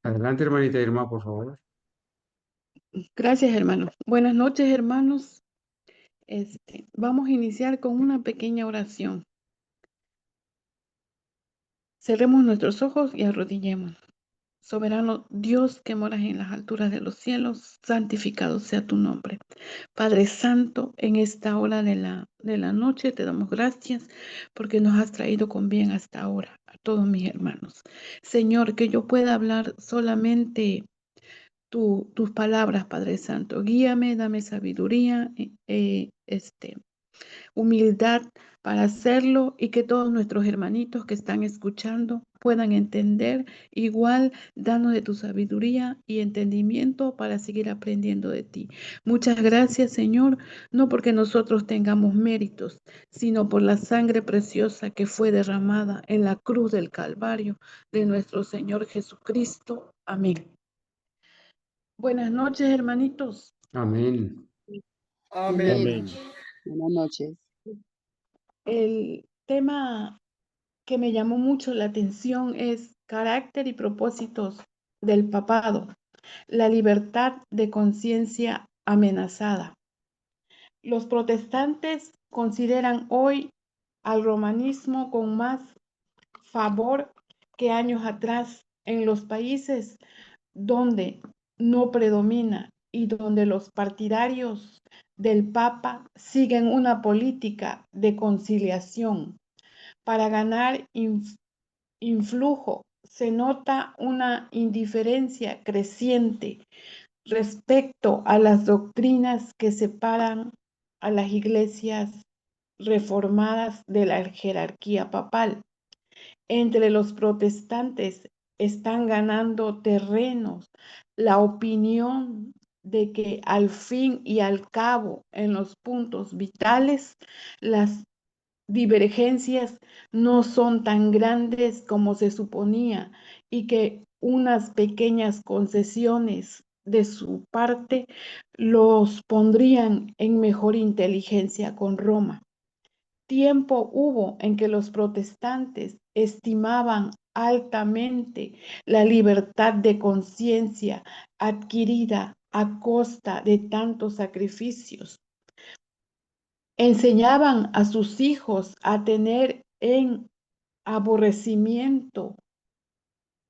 Adelante, hermanita Irma, por favor. Gracias, hermano. Buenas noches, hermanos. Vamos a iniciar con una pequeña oración. Cerremos nuestros ojos y arrodillemos. Soberano Dios que moras en las alturas de los cielos, santificado sea tu nombre. Padre Santo, en esta hora de la noche te damos gracias porque nos has traído con bien hasta ahora a todos mis hermanos. Señor, que yo pueda hablar solamente tus palabras, Padre Santo. Guíame, dame sabiduría, humildad para hacerlo y que todos nuestros hermanitos que están escuchando puedan entender. Igual, danos de tu sabiduría y entendimiento para seguir aprendiendo de ti. Muchas gracias, Señor, no porque nosotros tengamos méritos, sino por la sangre preciosa que fue derramada en la cruz del Calvario de nuestro Señor Jesucristo. Amén. Buenas noches, hermanitos. Amén. Amén. Amén. Buenas noches. El tema que me llamó mucho la atención es carácter y propósitos del papado, la libertad de conciencia amenazada. Los protestantes consideran hoy al romanismo con más favor que años atrás en los países donde no predomina y donde los partidarios del Papa siguen una política de conciliación. Para ganar influjo se nota una indiferencia creciente respecto a las doctrinas que separan a las iglesias reformadas de la jerarquía papal. Entre los protestantes están ganando terrenos la opinión de que al fin y al cabo, en los puntos vitales, las divergencias no son tan grandes como se suponía y que unas pequeñas concesiones de su parte los pondrían en mejor inteligencia con Roma. Tiempo hubo en que los protestantes estimaban altamente la libertad de conciencia adquirida a costa de tantos sacrificios. Enseñaban a sus hijos a tener en aborrecimiento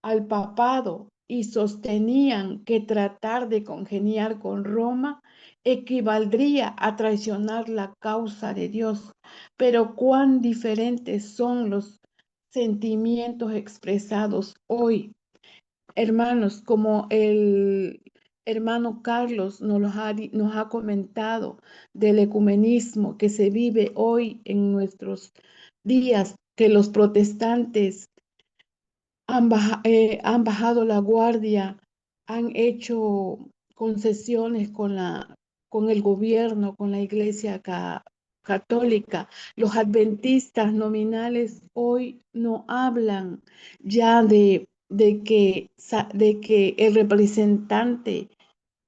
al papado y sostenían que tratar de congeniar con Roma equivaldría a traicionar la causa de Dios. Pero cuán diferentes son los sentimientos expresados hoy, hermanos, como el hermano Carlos nos ha comentado del ecumenismo que se vive hoy en nuestros días, que los protestantes han bajado la guardia, han hecho concesiones con el gobierno, con la iglesia católica. Los adventistas nominales hoy no hablan ya de que el representante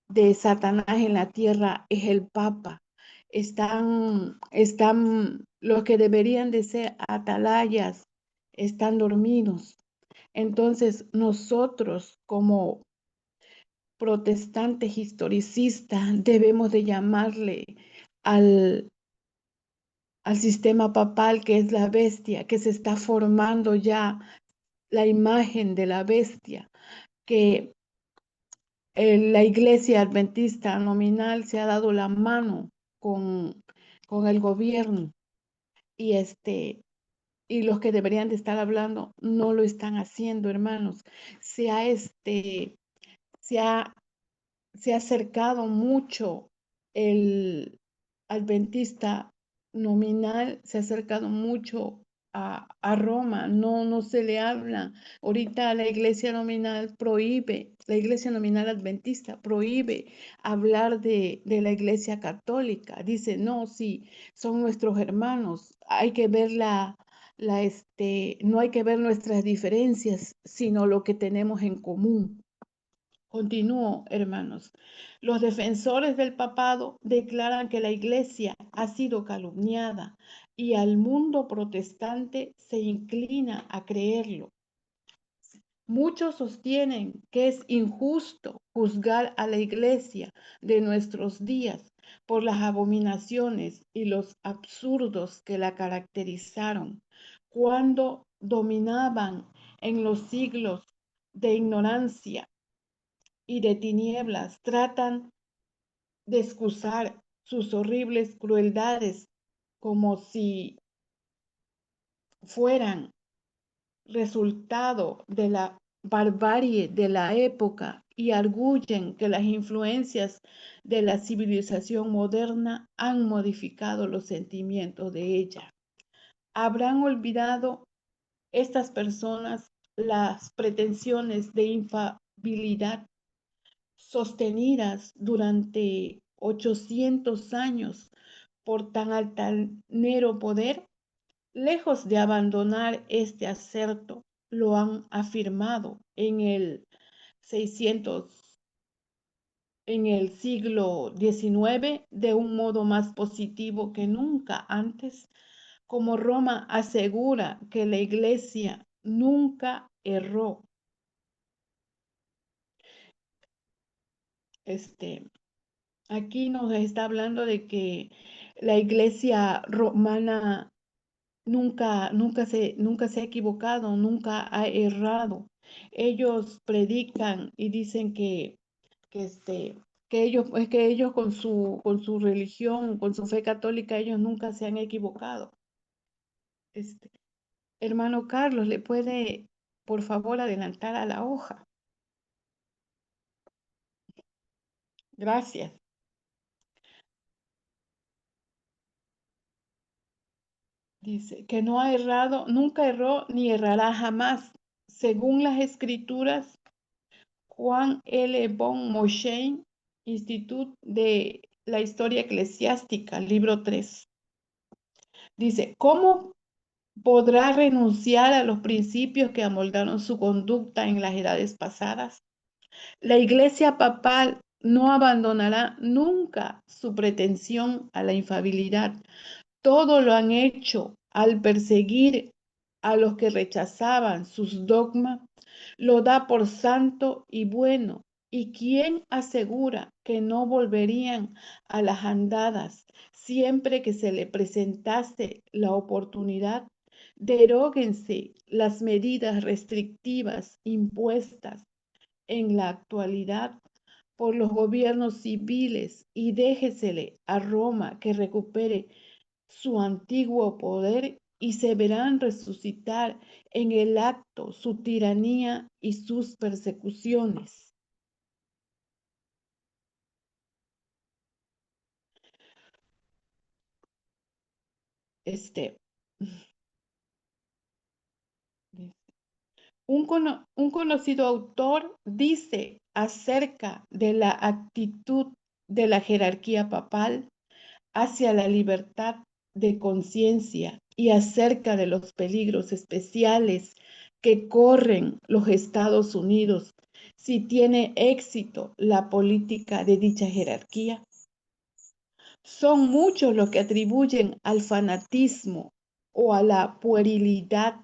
de Satanás en la tierra es el Papa. Están los que deberían de ser atalayas, están dormidos. Entonces, nosotros como protestantes historicistas debemos de llamarle al, al sistema papal, que es la bestia, que se está formando ya la imagen de la bestia, que la iglesia adventista nominal se ha dado la mano con, con el gobierno y y los que deberían de estar hablando no lo están haciendo, hermanos. Se ha se ha se ha acercado mucho el adventista nominal, se ha acercado mucho a Roma, no se le habla. Ahorita la iglesia nominal prohíbe, la iglesia nominal adventista prohíbe hablar de la iglesia católica. Dice, no, sí, son nuestros hermanos, hay que ver no hay que ver nuestras diferencias, sino lo que tenemos en común. Continúo, hermanos. Los defensores del papado declaran que la iglesia ha sido calumniada y al mundo protestante se inclina a creerlo. Muchos sostienen que es injusto juzgar a la iglesia de nuestros días por las abominaciones y los absurdos que la caracterizaron cuando dominaban en los siglos de ignorancia y de tinieblas. Tratan de excusar sus horribles crueldades como si fueran resultado de la barbarie de la época y arguyen que las influencias de la civilización moderna han modificado los sentimientos de ella. ¿Habrán olvidado estas personas las pretensiones de infalibilidad sostenidas durante 800 años por tan altanero poder? Lejos de abandonar este acerto, lo han afirmado en el siglo XIX de un modo más positivo que nunca antes, como Roma asegura que la Iglesia nunca erró. Aquí nos está hablando de que la Iglesia romana nunca se ha equivocado, nunca ha errado. Ellos predican y dicen que, este, que ellos con su religión, con su fe católica, ellos nunca se han equivocado. Hermano Carlos, ¿le puede, por favor, adelantar a la hoja? Gracias. Dice que no ha errado, nunca erró ni errará jamás. Según las escrituras, Juan L. von Mosheim, Instituto de la Historia Eclesiástica, libro 3. Dice, ¿cómo podrá renunciar a los principios que amoldaron su conducta en las edades pasadas? La Iglesia papal no abandonará nunca su pretensión a la infalibilidad. Todo lo han hecho al perseguir a los que rechazaban sus dogmas, lo da por santo y bueno. ¿Y quién asegura que no volverían a las andadas siempre que se le presentase la oportunidad? Deróguense las medidas restrictivas impuestas en la actualidad por los gobiernos civiles y déjesele a Roma que recupere su antiguo poder y se verán resucitar en el acto su tiranía y sus persecuciones. Un conocido autor dice acerca de la actitud de la jerarquía papal hacia la libertad de conciencia y acerca de los peligros especiales que corren los Estados Unidos si tiene éxito la política de dicha jerarquía. Son muchos los que atribuyen al fanatismo o a la puerilidad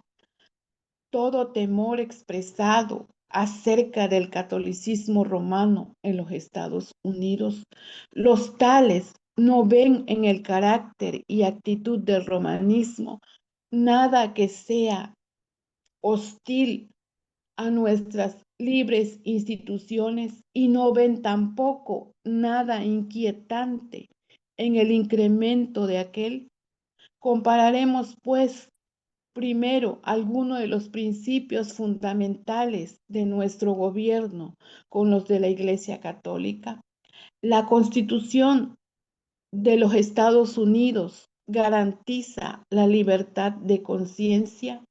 todo temor expresado acerca del catolicismo romano en los Estados Unidos. Los tales no ven en el carácter y actitud del romanismo nada que sea hostil a nuestras libres instituciones y no ven tampoco nada inquietante en el incremento de aquel. Compararemos, pues, primero algunos de los principios fundamentales de nuestro gobierno con los de la Iglesia Católica. La Constitución de los Estados Unidos garantiza la libertad de conciencia.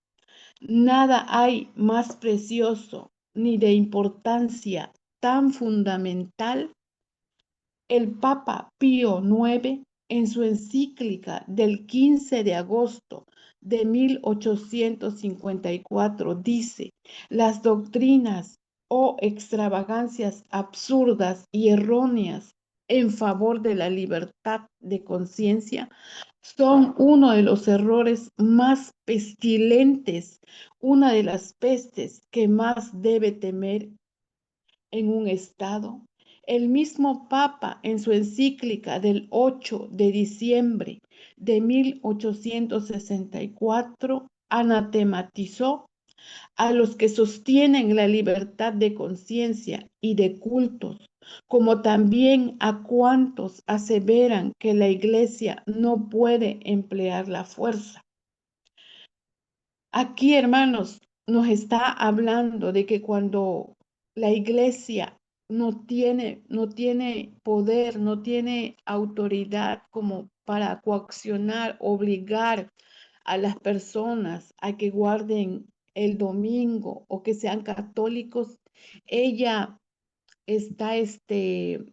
Nada hay más precioso ni de importancia tan fundamental. El Papa Pío IX, en su encíclica del 15 de agosto de 1854, dice: las doctrinas o extravagancias absurdas y erróneas en favor de la libertad de conciencia son uno de los errores más pestilentes, una de las pestes que más debe temer en un Estado. El mismo Papa en su encíclica del 8 de diciembre de 1864 anatematizó a los que sostienen la libertad de conciencia y de cultos, como también a cuantos aseveran que la Iglesia no puede emplear la fuerza. Aquí, hermanos, nos está hablando de que cuando la Iglesia no tiene poder, no tiene autoridad como para coaccionar, obligar a las personas a que guarden el domingo o que sean católicos, ella está, está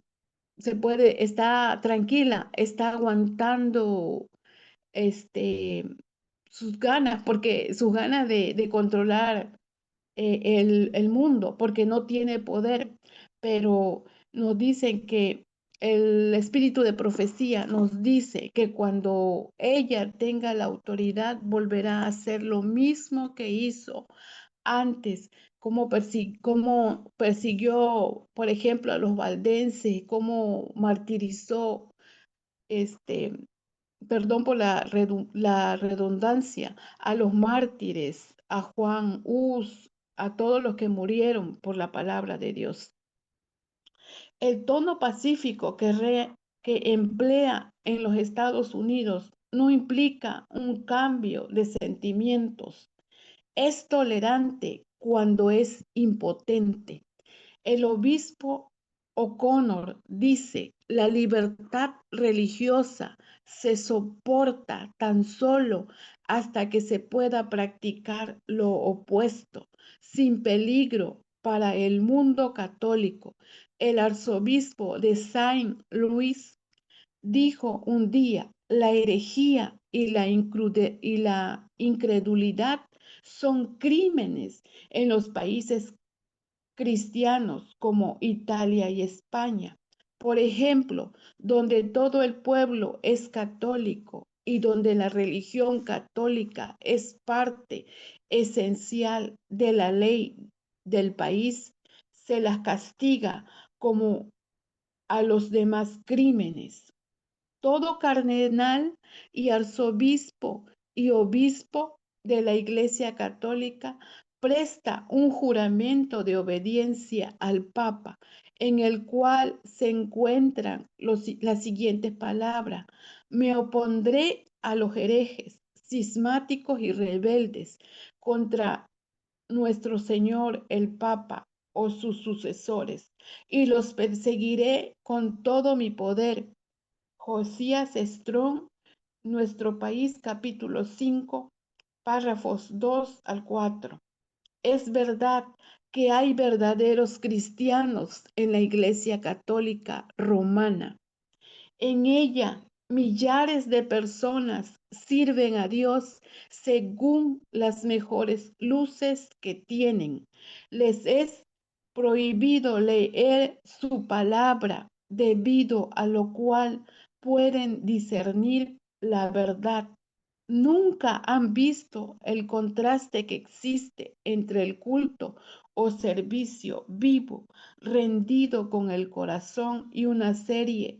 tranquila, está aguantando, este, sus ganas, porque sus ganas de controlar el mundo, porque no tiene poder, pero nos dicen que el espíritu de profecía nos dice que cuando ella tenga la autoridad, volverá a hacer lo mismo que hizo antes, como persiguió, por ejemplo, a los valdenses, como martirizó, este, perdón por la redundancia, a los mártires, a Juan Hus, a todos los que murieron por la palabra de Dios. El tono pacífico que emplea en los Estados Unidos no implica un cambio de sentimientos. Es tolerante cuando es impotente. El obispo O'Connor dice, la libertad religiosa se soporta tan solo hasta que se pueda practicar lo opuesto, sin peligro para el mundo católico. El arzobispo de Saint Louis dijo un día, la herejía y la incredulidad son crímenes en los países cristianos como Italia y España, por ejemplo, donde todo el pueblo es católico y donde la religión católica es parte esencial de la ley del país, se las castiga como a los demás crímenes. Todo cardenal y arzobispo y obispo de la Iglesia Católica presta un juramento de obediencia al Papa, en el cual se encuentran las siguientes palabras. Me opondré a los herejes, cismáticos y rebeldes contra nuestro Señor el Papa o sus sucesores, y los perseguiré con todo mi poder. Josías Strong, Nuestro País, capítulo 5, párrafos 2 al 4. Es verdad que hay verdaderos cristianos en la Iglesia Católica Romana. En ella, millares de personas sirven a Dios según las mejores luces que tienen. Les es prohibido leer su palabra, debido a lo cual pueden discernir la verdad. Nunca han visto el contraste que existe entre el culto o servicio vivo, rendido con el corazón, y una serie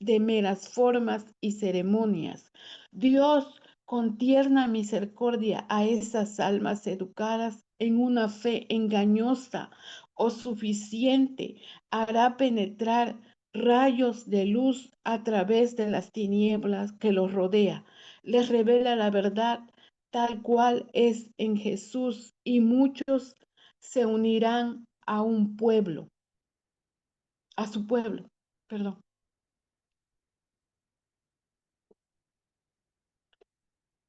de meras formas y ceremonias. Dios, con tierna misericordia a esas almas educadas en una fe engañosa o suficiente, hará penetrar rayos de luz a través de las tinieblas que los rodea. Les revela la verdad tal cual es en Jesús, y muchos se unirán a un pueblo, a su pueblo, perdón.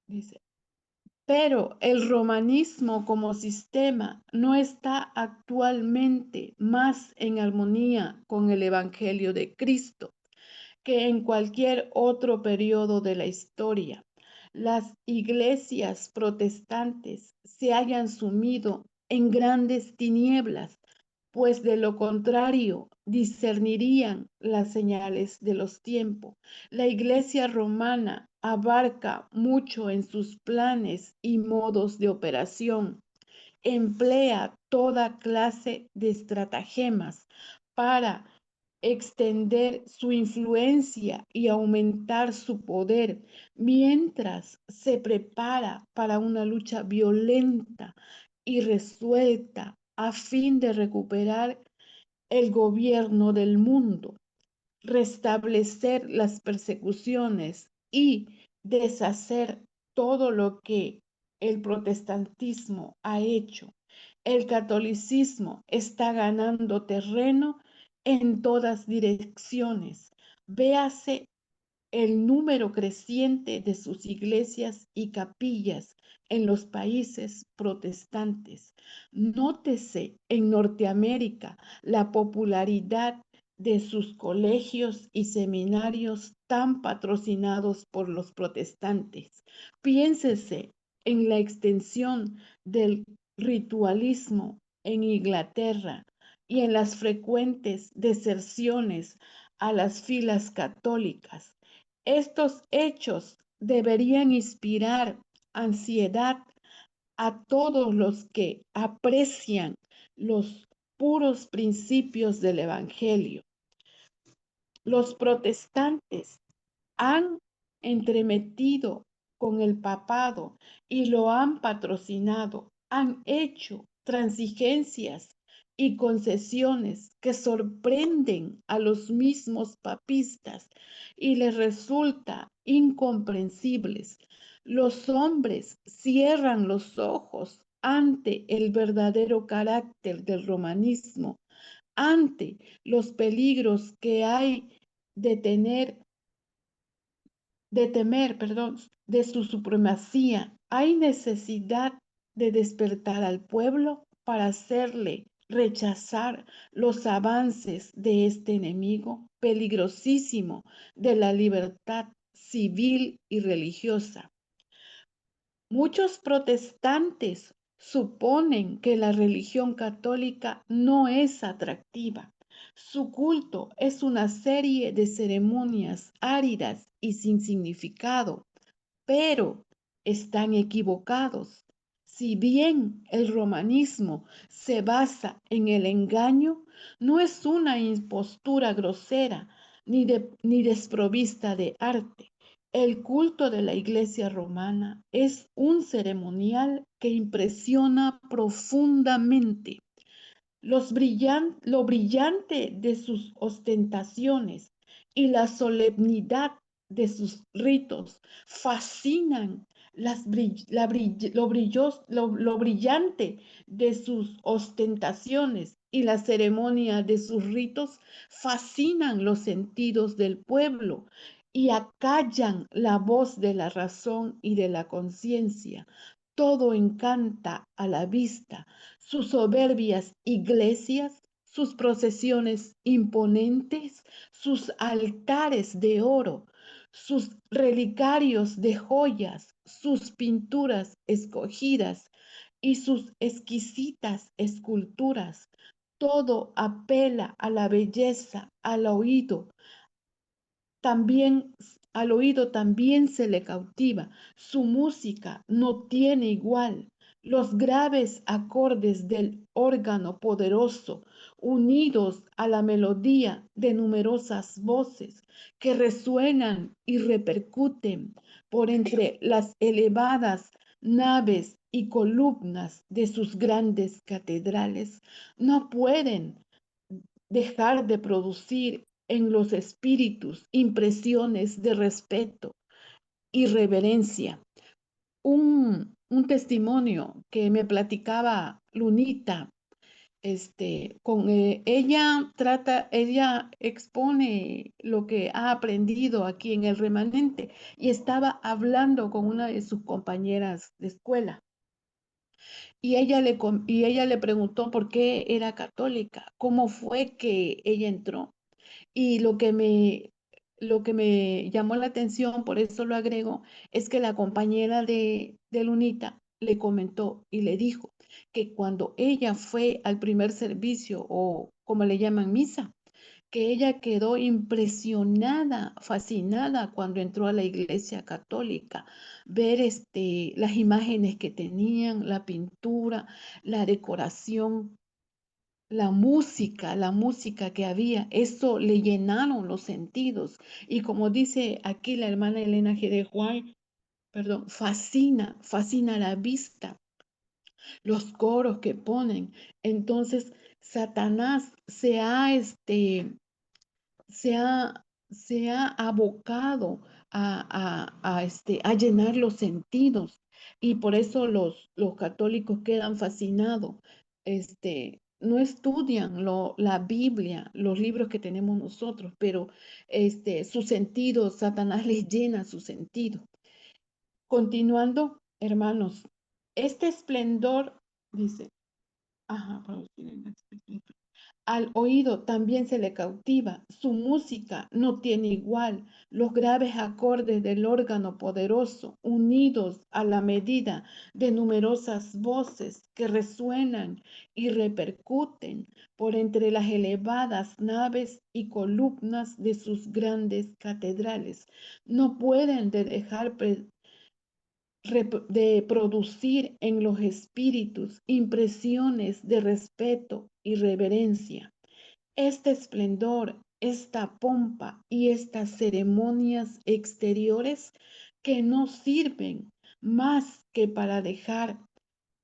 Dice, pero el romanismo como sistema no está actualmente más en armonía con el Evangelio de Cristo que en cualquier otro periodo de la historia. Las iglesias protestantes se hayan sumido en grandes tinieblas, pues de lo contrario discernirían las señales de los tiempos. La Iglesia romana abarca mucho en sus planes y modos de operación. Emplea toda clase de estratagemas para extender su influencia y aumentar su poder, mientras se prepara para una lucha violenta y resuelta a fin de recuperar el gobierno del mundo, restablecer las persecuciones y deshacer todo lo que el protestantismo ha hecho. El catolicismo está ganando terreno en todas direcciones. Véase el número creciente de sus iglesias y capillas en los países protestantes. Nótese en Norteamérica la popularidad de sus colegios y seminarios tan patrocinados por los protestantes. Piénsese en la extensión del ritualismo en Inglaterra y en las frecuentes deserciones a las filas católicas. Estos hechos deberían inspirar ansiedad a todos los que aprecian los puros principios del Evangelio. Los protestantes han entremetido con el papado y lo han patrocinado, han hecho transigencias y concesiones que sorprenden a los mismos papistas y les resulta incomprensibles. Los hombres cierran los ojos ante el verdadero carácter del romanismo, ante los peligros que hay de temer, de su supremacía. Hay necesidad de despertar al pueblo para hacerle rechazar los avances de este enemigo peligrosísimo de la libertad civil y religiosa. Muchos protestantes suponen que la religión católica no es atractiva. Su culto es una serie de ceremonias áridas y sin significado, pero están equivocados. Si bien el romanismo se basa en el engaño, no es una impostura grosera ni desprovista de arte. El culto de la Iglesia romana es un ceremonial que impresiona profundamente. Lo brillante de sus ostentaciones y la solemnidad de sus ritos fascinan. Lo brillante de sus ostentaciones y la ceremonia de sus ritos fascinan los sentidos del pueblo y acallan la voz de la razón y de la conciencia. Todo encanta a la vista, sus soberbias iglesias, sus procesiones imponentes, sus altares de oro, sus relicarios de joyas, sus pinturas escogidas y sus exquisitas esculturas. Todo apela a la belleza, al oído también se le cautiva. Su música no tiene igual. Los graves acordes del órgano poderoso, unidos a la melodía de numerosas voces que resuenan y repercuten por entre las elevadas naves y columnas de sus grandes catedrales, no pueden dejar de producir en los espíritus impresiones de respeto y reverencia. Un testimonio que me platicaba Lunita, ella expone lo que ha aprendido aquí en el remanente y estaba hablando con una de sus compañeras de escuela. Y ella le preguntó por qué era católica, cómo fue que ella entró. Y lo que me llamó la atención, por eso lo agrego, es que la compañera de Lunita le comentó y le dijo que cuando ella fue al primer servicio o como le llaman misa, que ella quedó impresionada, fascinada cuando entró a la iglesia católica, ver las imágenes que tenían, la pintura, la decoración, la música que había, eso le llenaron los sentidos. Y como dice aquí la hermana Elena G. de Juan, perdón, fascina la vista, los coros que ponen. Entonces, Satanás se ha abocado a llenar los sentidos y por eso los católicos quedan fascinados. No estudian la Biblia, los libros que tenemos nosotros, pero su sentido, Satanás les llena su sentido. Continuando, hermanos, este esplendor, dice, ajá, al oído también se le cautiva, su música no tiene igual, los graves acordes del órgano poderoso, unidos a la medida de numerosas voces que resuenan y repercuten por entre las elevadas naves y columnas de sus grandes catedrales, no pueden dejar de producir en los espíritus impresiones de respeto y reverencia. Este esplendor, esta pompa y estas ceremonias exteriores que no sirven más que para dejar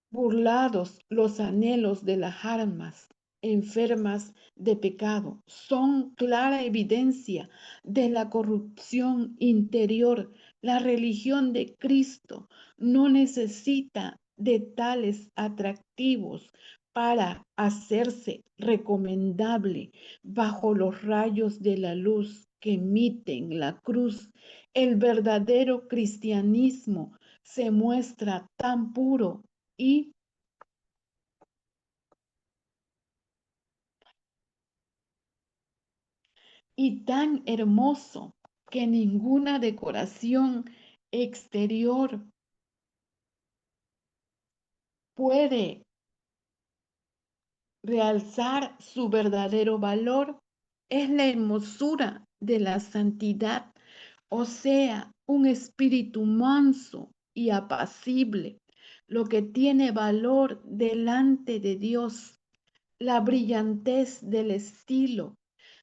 burlados los anhelos de las almas enfermas de pecado, son clara evidencia de la corrupción interior. La religión de Cristo no necesita de tales atractivos para hacerse recomendable bajo los rayos de la luz que emiten la cruz. El verdadero cristianismo se muestra tan puro y, y tan hermoso que ninguna decoración exterior puede realzar su verdadero valor. Es la hermosura de la santidad, o sea, un espíritu manso y apacible, lo que tiene valor delante de Dios. La brillantez del estilo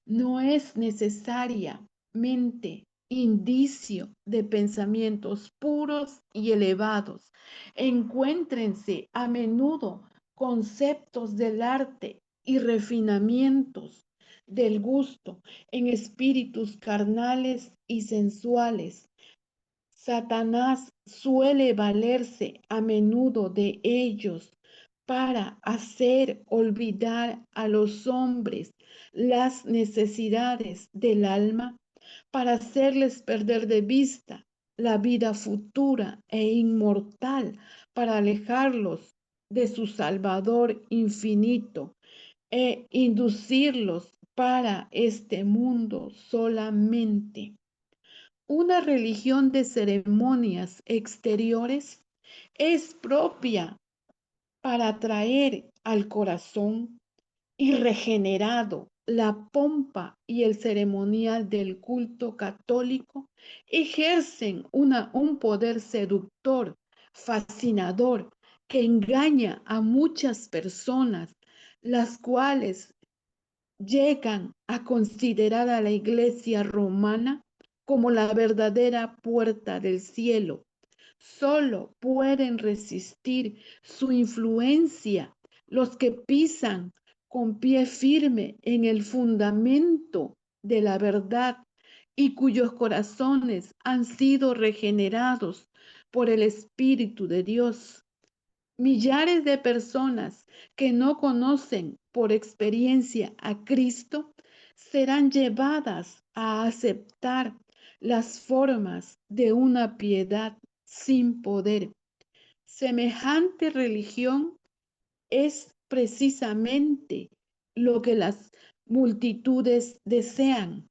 no es necesariamente indicio de pensamientos puros y elevados. Encuéntrense a menudo conceptos del arte y refinamientos del gusto en espíritus carnales y sensuales. Satanás suele valerse a menudo de ellos para hacer olvidar a los hombres las necesidades del alma, para hacerles perder de vista la vida futura e inmortal, para alejarlos de su Salvador infinito e inducirlos para este mundo solamente. Una religión de ceremonias exteriores es propia para atraer al corazón y regenerado. La pompa y el ceremonial del culto católico ejercen un poder seductor, fascinador, que engaña a muchas personas, las cuales llegan a considerar a la iglesia romana como la verdadera puerta del cielo. Solo pueden resistir su influencia los que pisan con pie firme en el fundamento de la verdad y cuyos corazones han sido regenerados por el Espíritu de Dios. Millares de personas que no conocen por experiencia a Cristo serán llevadas a aceptar las formas de una piedad sin poder. Semejante religión es precisamente lo que las multitudes desean.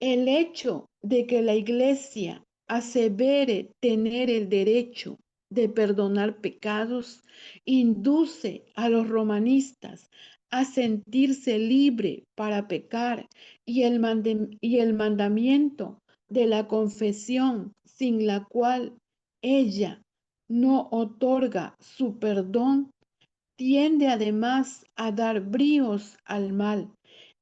El hecho de que la iglesia asevere tener el derecho de perdonar pecados induce a los romanistas a sentirse libre para pecar y el mandamiento de la confesión, sin la cual ella no otorga su perdón, tiende además a dar bríos al mal.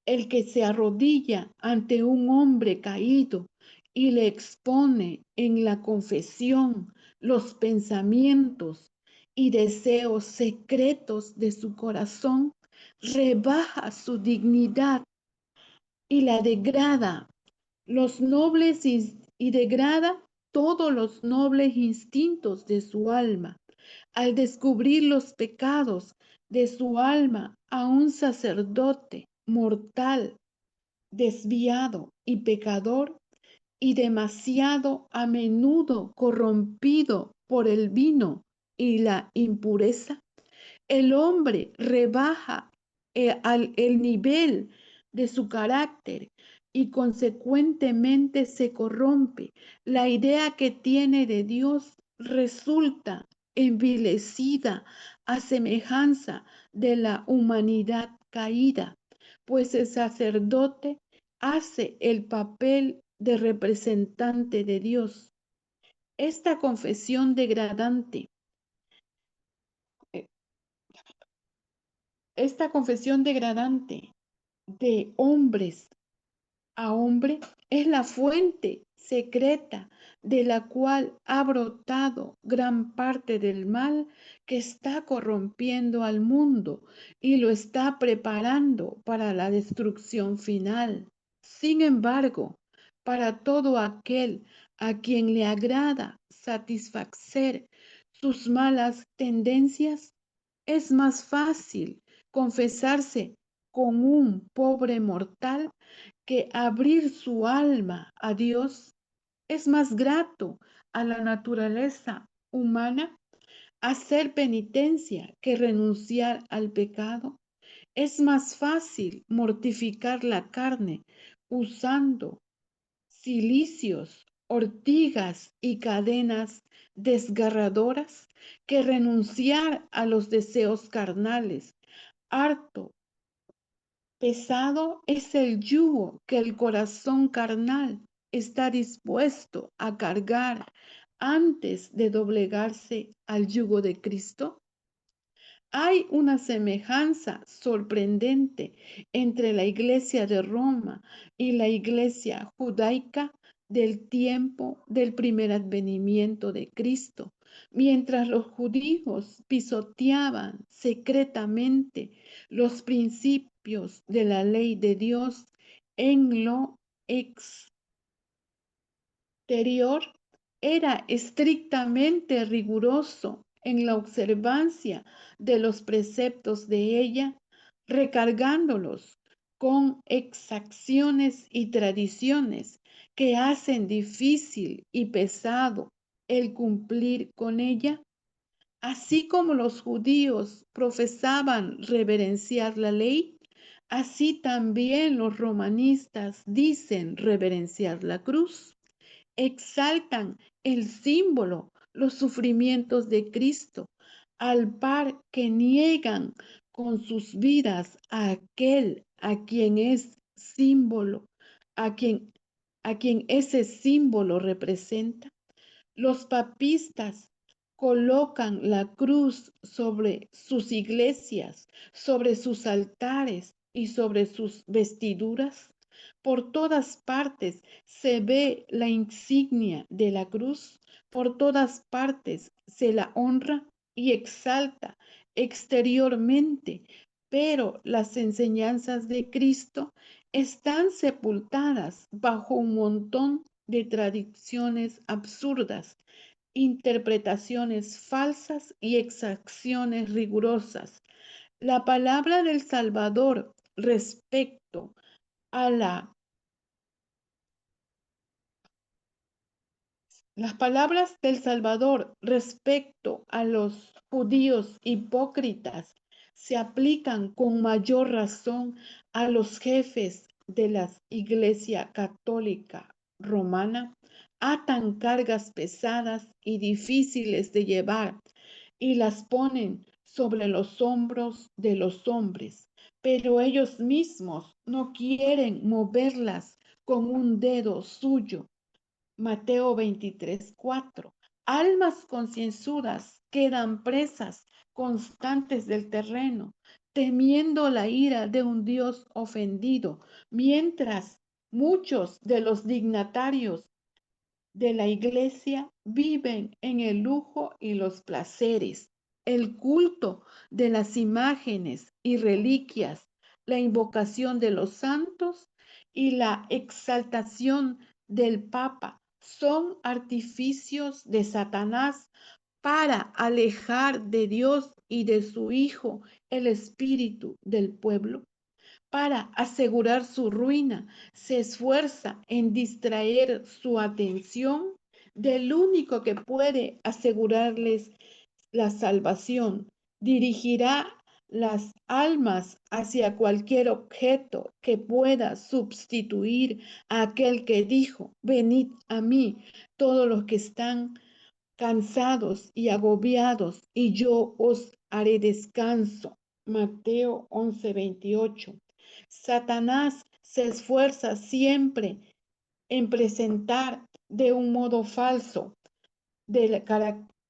El que se arrodilla ante un hombre caído y le expone en la confesión los pensamientos y deseos secretos de su corazón, rebaja su dignidad y la degrada los nobles y degrada todos los nobles instintos de su alma. Al descubrir los pecados de su alma a un sacerdote mortal, desviado y pecador, y demasiado a menudo corrompido por el vino y la impureza, el hombre rebaja el nivel de su carácter y consecuentemente se corrompe. La idea que tiene de Dios resulta envilecida a semejanza de la humanidad caída, pues el sacerdote hace el papel de representante de Dios. Esta confesión degradante Esta confesión degradante de hombres a hombre es la fuente secreta de la cual ha brotado gran parte del mal que está corrompiendo al mundo y lo está preparando para la destrucción final. Sin embargo, para todo aquel a quien le agrada satisfacer sus malas tendencias, es más fácil confesarse con un pobre mortal que abrir su alma a Dios. Es más grato a la naturaleza humana hacer penitencia que renunciar al pecado. Es más fácil mortificar la carne usando cilicios, ortigas y cadenas desgarradoras que renunciar a los deseos carnales. Harto pesado es el yugo que el corazón carnal está dispuesto a cargar antes de doblegarse al yugo de Cristo. Hay una semejanza sorprendente entre la iglesia de Roma y la iglesia judaica del tiempo del primer advenimiento de Cristo. Mientras los judíos pisoteaban secretamente los principios de la ley de Dios en lo exterior, era estrictamente riguroso en la observancia de los preceptos de ella, recargándolos con exacciones y tradiciones que hacen difícil y pesado el cumplir con ella. Así como los judíos profesaban reverenciar la ley, así también los romanistas dicen reverenciar la cruz. Exaltan el símbolo, los sufrimientos de Cristo, al par que niegan con sus vidas a aquel a quien es símbolo, a quien ese símbolo representa. Los papistas colocan la cruz sobre sus iglesias, sobre sus altares y sobre sus vestiduras. Por todas partes se ve la insignia de la cruz, por todas partes se la honra y exalta exteriormente, pero las enseñanzas de Cristo están sepultadas bajo un montón de tradiciones absurdas, interpretaciones falsas y exacciones rigurosas. La palabra del Salvador respecto a las palabras del Salvador respecto a los judíos hipócritas se aplican con mayor razón a los jefes de la Iglesia Católica Romana. Atan cargas pesadas y difíciles de llevar y las ponen sobre los hombros de los hombres pero ellos mismos no quieren moverlas con un dedo suyo. Mateo 23:4. Almas concienzudas quedan presas constantes del terreno, temiendo la ira de un Dios ofendido, mientras muchos de los dignatarios de la iglesia viven en el lujo y los placeres, el culto de las imágenes y reliquias, la invocación de los santos y la exaltación del Papa son artificios de Satanás para alejar de Dios y de su Hijo el espíritu del pueblo. Para asegurar su ruina, se esfuerza en distraer su atención del único que puede asegurarles la salvación. Dirigirá las almas hacia cualquier objeto que pueda sustituir a aquel que dijo: venid a mí todos los que están cansados y agobiados, y yo os haré descanso. Mateo 11:28. Satanás se esfuerza siempre en presentar de un modo falso, de,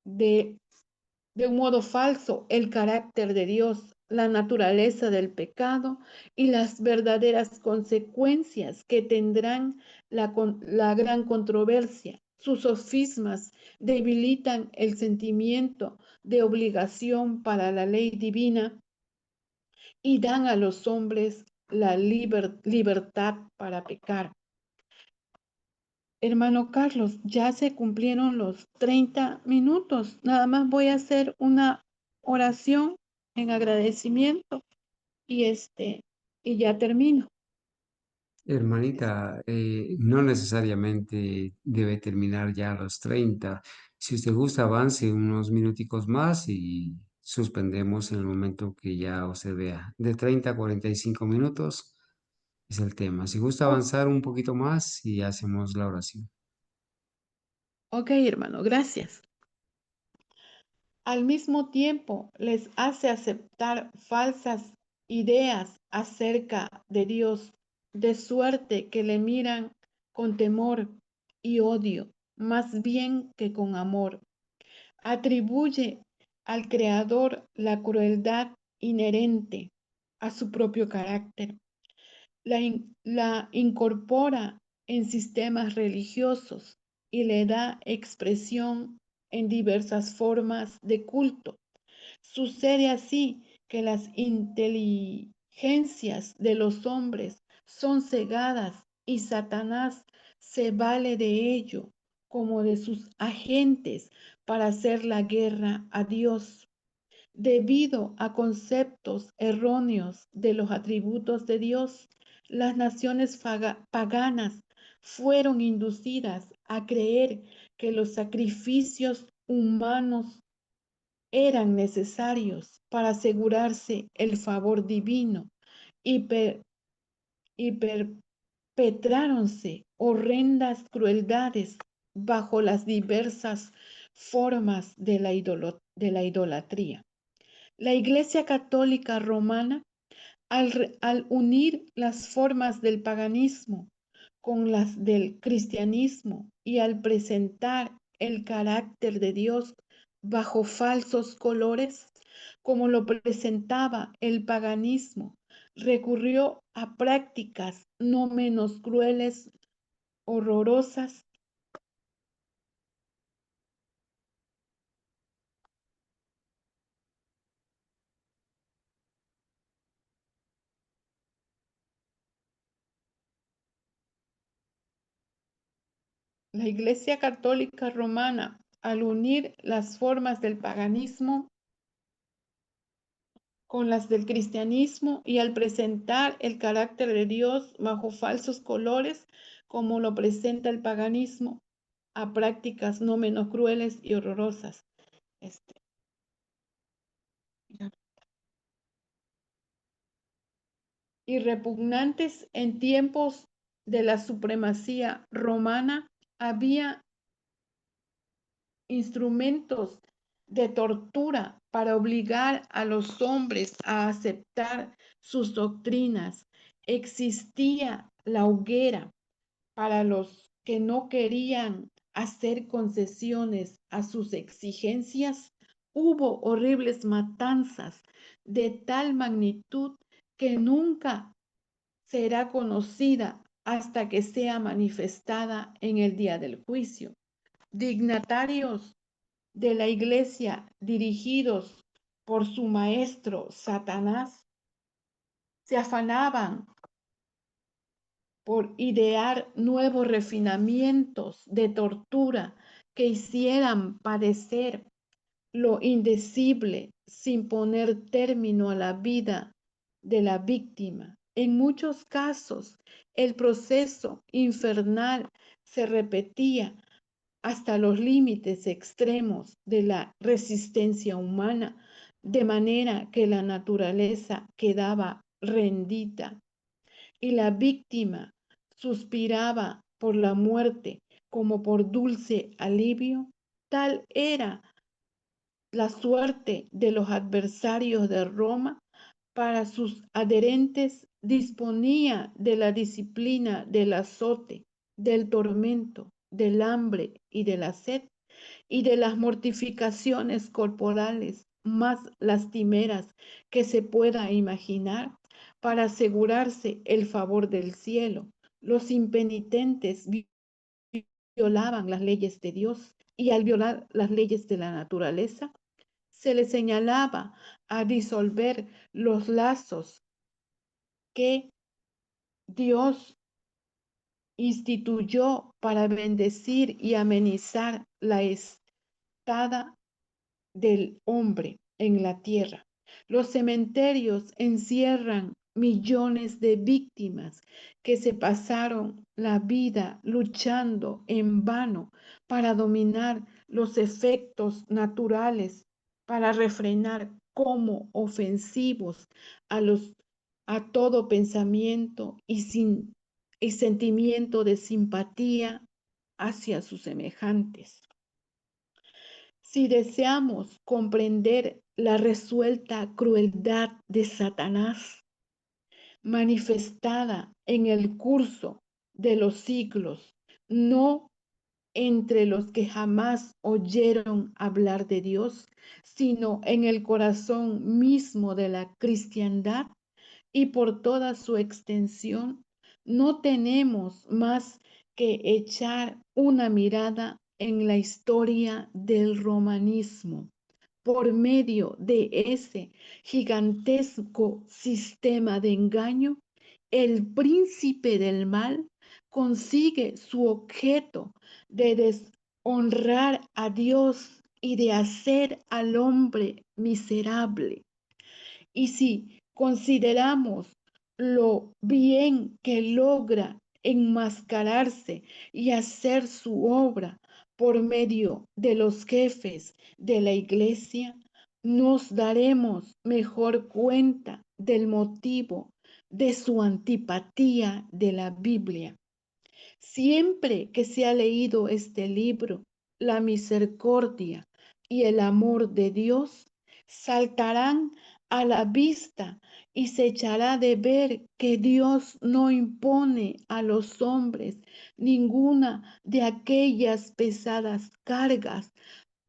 de un modo falso el carácter de Dios, la naturaleza del pecado y las verdaderas consecuencias que tendrán la gran controversia. Sus sofismas debilitan el sentimiento de obligación para la ley divina y dan a los hombres la libertad para pecar. Hermano Carlos, ya se cumplieron los 30 minutos. Nada más voy a hacer una oración en agradecimiento y y ya termino. Hermanita, no necesariamente debe terminar ya a los 30. Si usted gusta, avance unos minuticos más y suspendemos en el momento que ya usted vea. De 30 a 45 minutos es el tema. Si gusta Oh, avanzar un poquito más y hacemos la oración. ok, hermano, gracias. Al mismo tiempo, les hace aceptar falsas ideas acerca de Dios, de suerte que le miran con temor y odio, más bien que con amor. Atribuye al Creador la crueldad inherente a su propio carácter. La incorpora en sistemas religiosos y le da expresión en diversas formas de culto. Sucede así que las inteligencias de los hombres son cegadas y Satanás se vale de ello como de sus agentes para hacer la guerra a Dios. Debido a conceptos erróneos de los atributos de Dios, las naciones paganas fueron inducidas a creer que los sacrificios humanos eran necesarios para asegurarse el favor divino y, y perpetráronse horrendas crueldades bajo las diversas formas de de la idolatría. La Iglesia Católica Romana, al unir las formas del paganismo con las del cristianismo y al presentar el carácter de Dios bajo falsos colores, como lo presentaba el paganismo, recurrió a prácticas no menos crueles, horrorosas. La Iglesia Católica Romana, al unir las formas del paganismo con las del cristianismo y al presentar el carácter de Dios bajo falsos colores, como lo presenta el paganismo, a prácticas no menos crueles y horrorosas. Este, y repugnantes en tiempos de la supremacía romana, había instrumentos de tortura para obligar a los hombres a aceptar sus doctrinas. Existía la hoguera para los que no querían hacer concesiones a sus exigencias. Hubo horribles matanzas de tal magnitud que nunca será conocida hasta que sea manifestada en el día del juicio. Dignatarios de la iglesia dirigidos por su maestro Satanás se afanaban por idear nuevos refinamientos de tortura que hicieran padecer lo indecible sin poner término a la vida de la víctima. En muchos casos, el proceso infernal se repetía hasta los límites extremos de la resistencia humana, de manera que la naturaleza quedaba rendida y la víctima suspiraba por la muerte como por dulce alivio. Tal era la suerte de los adversarios de Roma. Para sus adherentes disponía de la disciplina del azote, del tormento, del hambre y de la sed, y de las mortificaciones corporales más lastimeras que se pueda imaginar, para asegurarse el favor del cielo. Los impenitentes violaban las leyes de Dios, y al violar las leyes de la naturaleza, se les señalaba a disolver los lazos que Dios instituyó para bendecir y amenizar la estada del hombre en la tierra. Los cementerios encierran millones de víctimas que se pasaron la vida luchando en vano para dominar los efectos naturales, para refrenar como ofensivos a a todo pensamiento y sentimiento de simpatía hacia sus semejantes. Si deseamos comprender la resuelta crueldad de Satanás, manifestada en el curso de los siglos, no entre los que jamás oyeron hablar de Dios, sino en el corazón mismo de la cristiandad y por toda su extensión, no tenemos más que echar una mirada en la historia del romanismo. Por medio de ese gigantesco sistema de engaño, el príncipe del mal consigue su objeto de deshonrar a Dios y de hacer al hombre miserable. Y si consideramos lo bien que logra enmascararse y hacer su obra por medio de los jefes de la iglesia, nos daremos mejor cuenta del motivo de su antipatía de la Biblia. Siempre que se ha leído este libro, la misericordia y el amor de Dios saltarán a la vista y se echará de ver que Dios no impone a los hombres ninguna de aquellas pesadas cargas.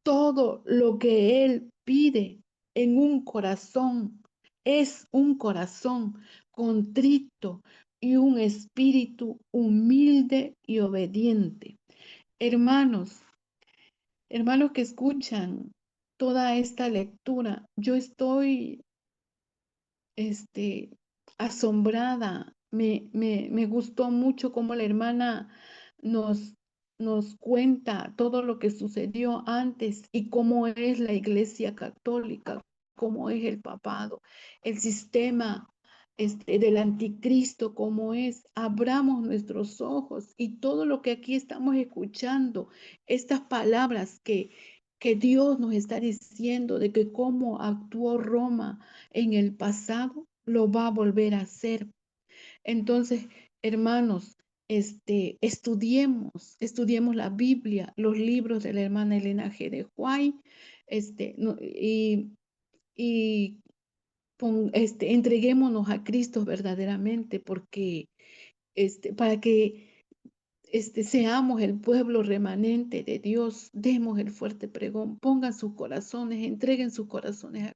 Todo lo que Él pide en un corazón es un corazón contrito y un espíritu humilde y obediente. Hermanos, hermanos que escuchan toda esta lectura, yo estoy asombrada. Me gustó mucho cómo la hermana nos, nos cuenta todo lo que sucedió antes y cómo es la Iglesia Católica, cómo es el papado, el sistema del anticristo, cómo es. Abramos nuestros ojos y todo lo que aquí estamos escuchando, estas palabras que Dios nos está diciendo de que cómo actuó Roma en el pasado, lo va a volver a hacer. Entonces, hermanos, estudiemos la Biblia, los libros de la hermana Elena G. de White, Y entreguémonos a Cristo verdaderamente, porque para que seamos el pueblo remanente de Dios, demos el fuerte pregón, pongan sus corazones, entreguen sus corazones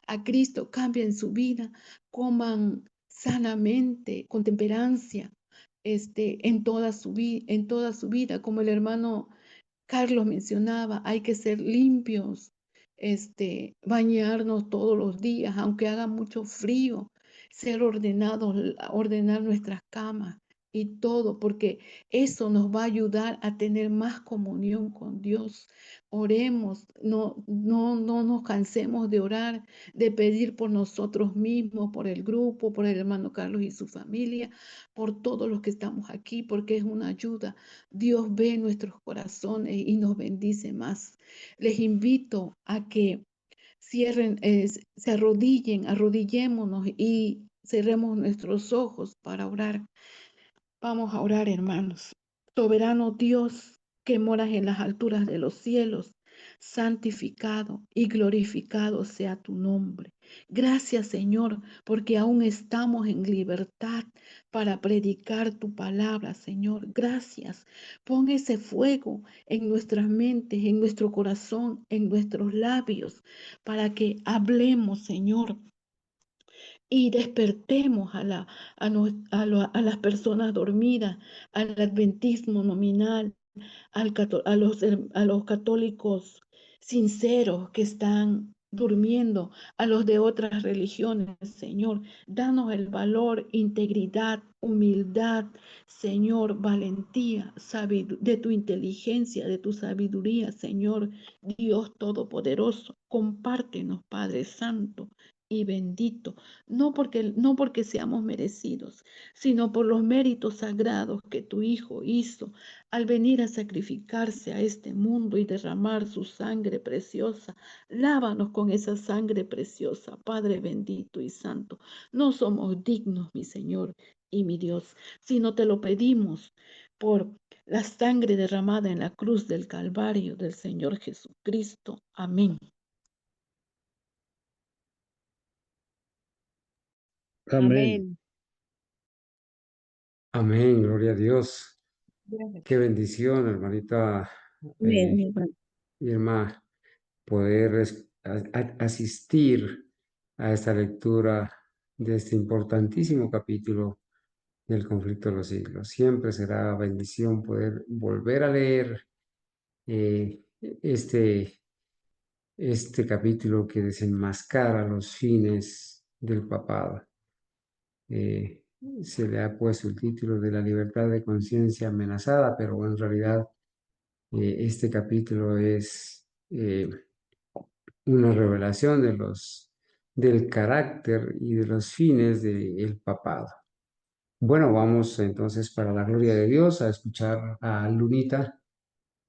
a Cristo, cambien su vida, coman sanamente, con temperancia, en toda su vida, como el hermano Carlos mencionaba, hay que ser limpios, bañarnos todos los días, aunque haga mucho frío, ser ordenados, ordenar nuestras camas y todo, porque eso nos va a ayudar a tener más comunión con Dios. Oremos, no nos cansemos de orar, de pedir por nosotros mismos, por el grupo, por el hermano Carlos y su familia, por todos los que estamos aquí, porque es una ayuda. Dios ve nuestros corazones y nos bendice más. Les invito a que cierren, se arrodillen, arrodillémonos y cerremos nuestros ojos para orar. Vamos a orar, hermanos. Soberano Dios, que moras en las alturas de los cielos, santificado y glorificado sea tu nombre. Gracias, Señor, porque aún estamos en libertad para predicar tu palabra, Señor. Gracias. Pon ese fuego en nuestras mentes, en nuestro corazón, en nuestros labios, para que hablemos, Señor, y despertemos a las personas dormidas, al adventismo nominal, a los católicos sinceros que están durmiendo, a los de otras religiones, Señor. Danos el valor, integridad, humildad, Señor, valentía, de tu inteligencia, de tu sabiduría, Señor, Dios Todopoderoso. Compártenos, Padre Santo y bendito, no porque seamos merecidos, sino por los méritos sagrados que tu Hijo hizo al venir a sacrificarse a este mundo y derramar su sangre preciosa. Lávanos con esa sangre preciosa, Padre bendito y santo. No somos dignos, mi Señor y mi Dios, sino te lo pedimos por la sangre derramada en la cruz del Calvario del Señor Jesucristo. Amén. Amén. Amén. Amén, gloria a Dios. Gracias. Qué bendición, hermanita Amén, hermano. Irma, poder asistir a esta lectura de este importantísimo capítulo del conflicto de los siglos. Siempre será bendición poder volver a leer eh, este, este capítulo que desenmascara los fines del papado. Eh, Se le ha puesto el título de la libertad de conciencia amenazada, pero en realidad este capítulo es una revelación del carácter y de los fines del papado. Bueno, vamos entonces para la gloria de Dios a escuchar a Lunita.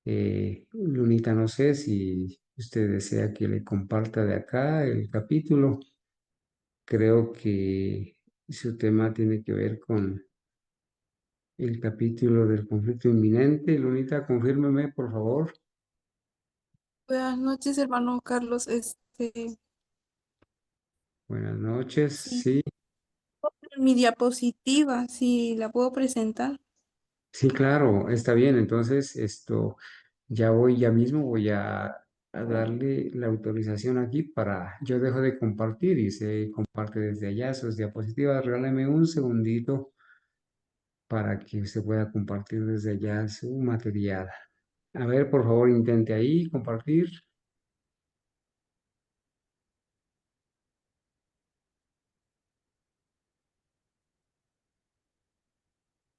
Lunita, no sé si usted desea que le comparta de acá el capítulo. Creo que su tema tiene que ver con el capítulo del conflicto inminente. Lunita, confírmeme, por favor. Buenas noches, hermano Carlos. Buenas noches. Sí, Sí, mi diapositiva, si la puedo presentar. sí, claro, está bien. Entonces, ya mismo voy a darle la autorización aquí para, yo dejo de compartir y se comparte desde allá sus diapositivas. Regáleme un segundito para que usted pueda compartir desde allá su material. A ver, por favor, intente ahí compartir.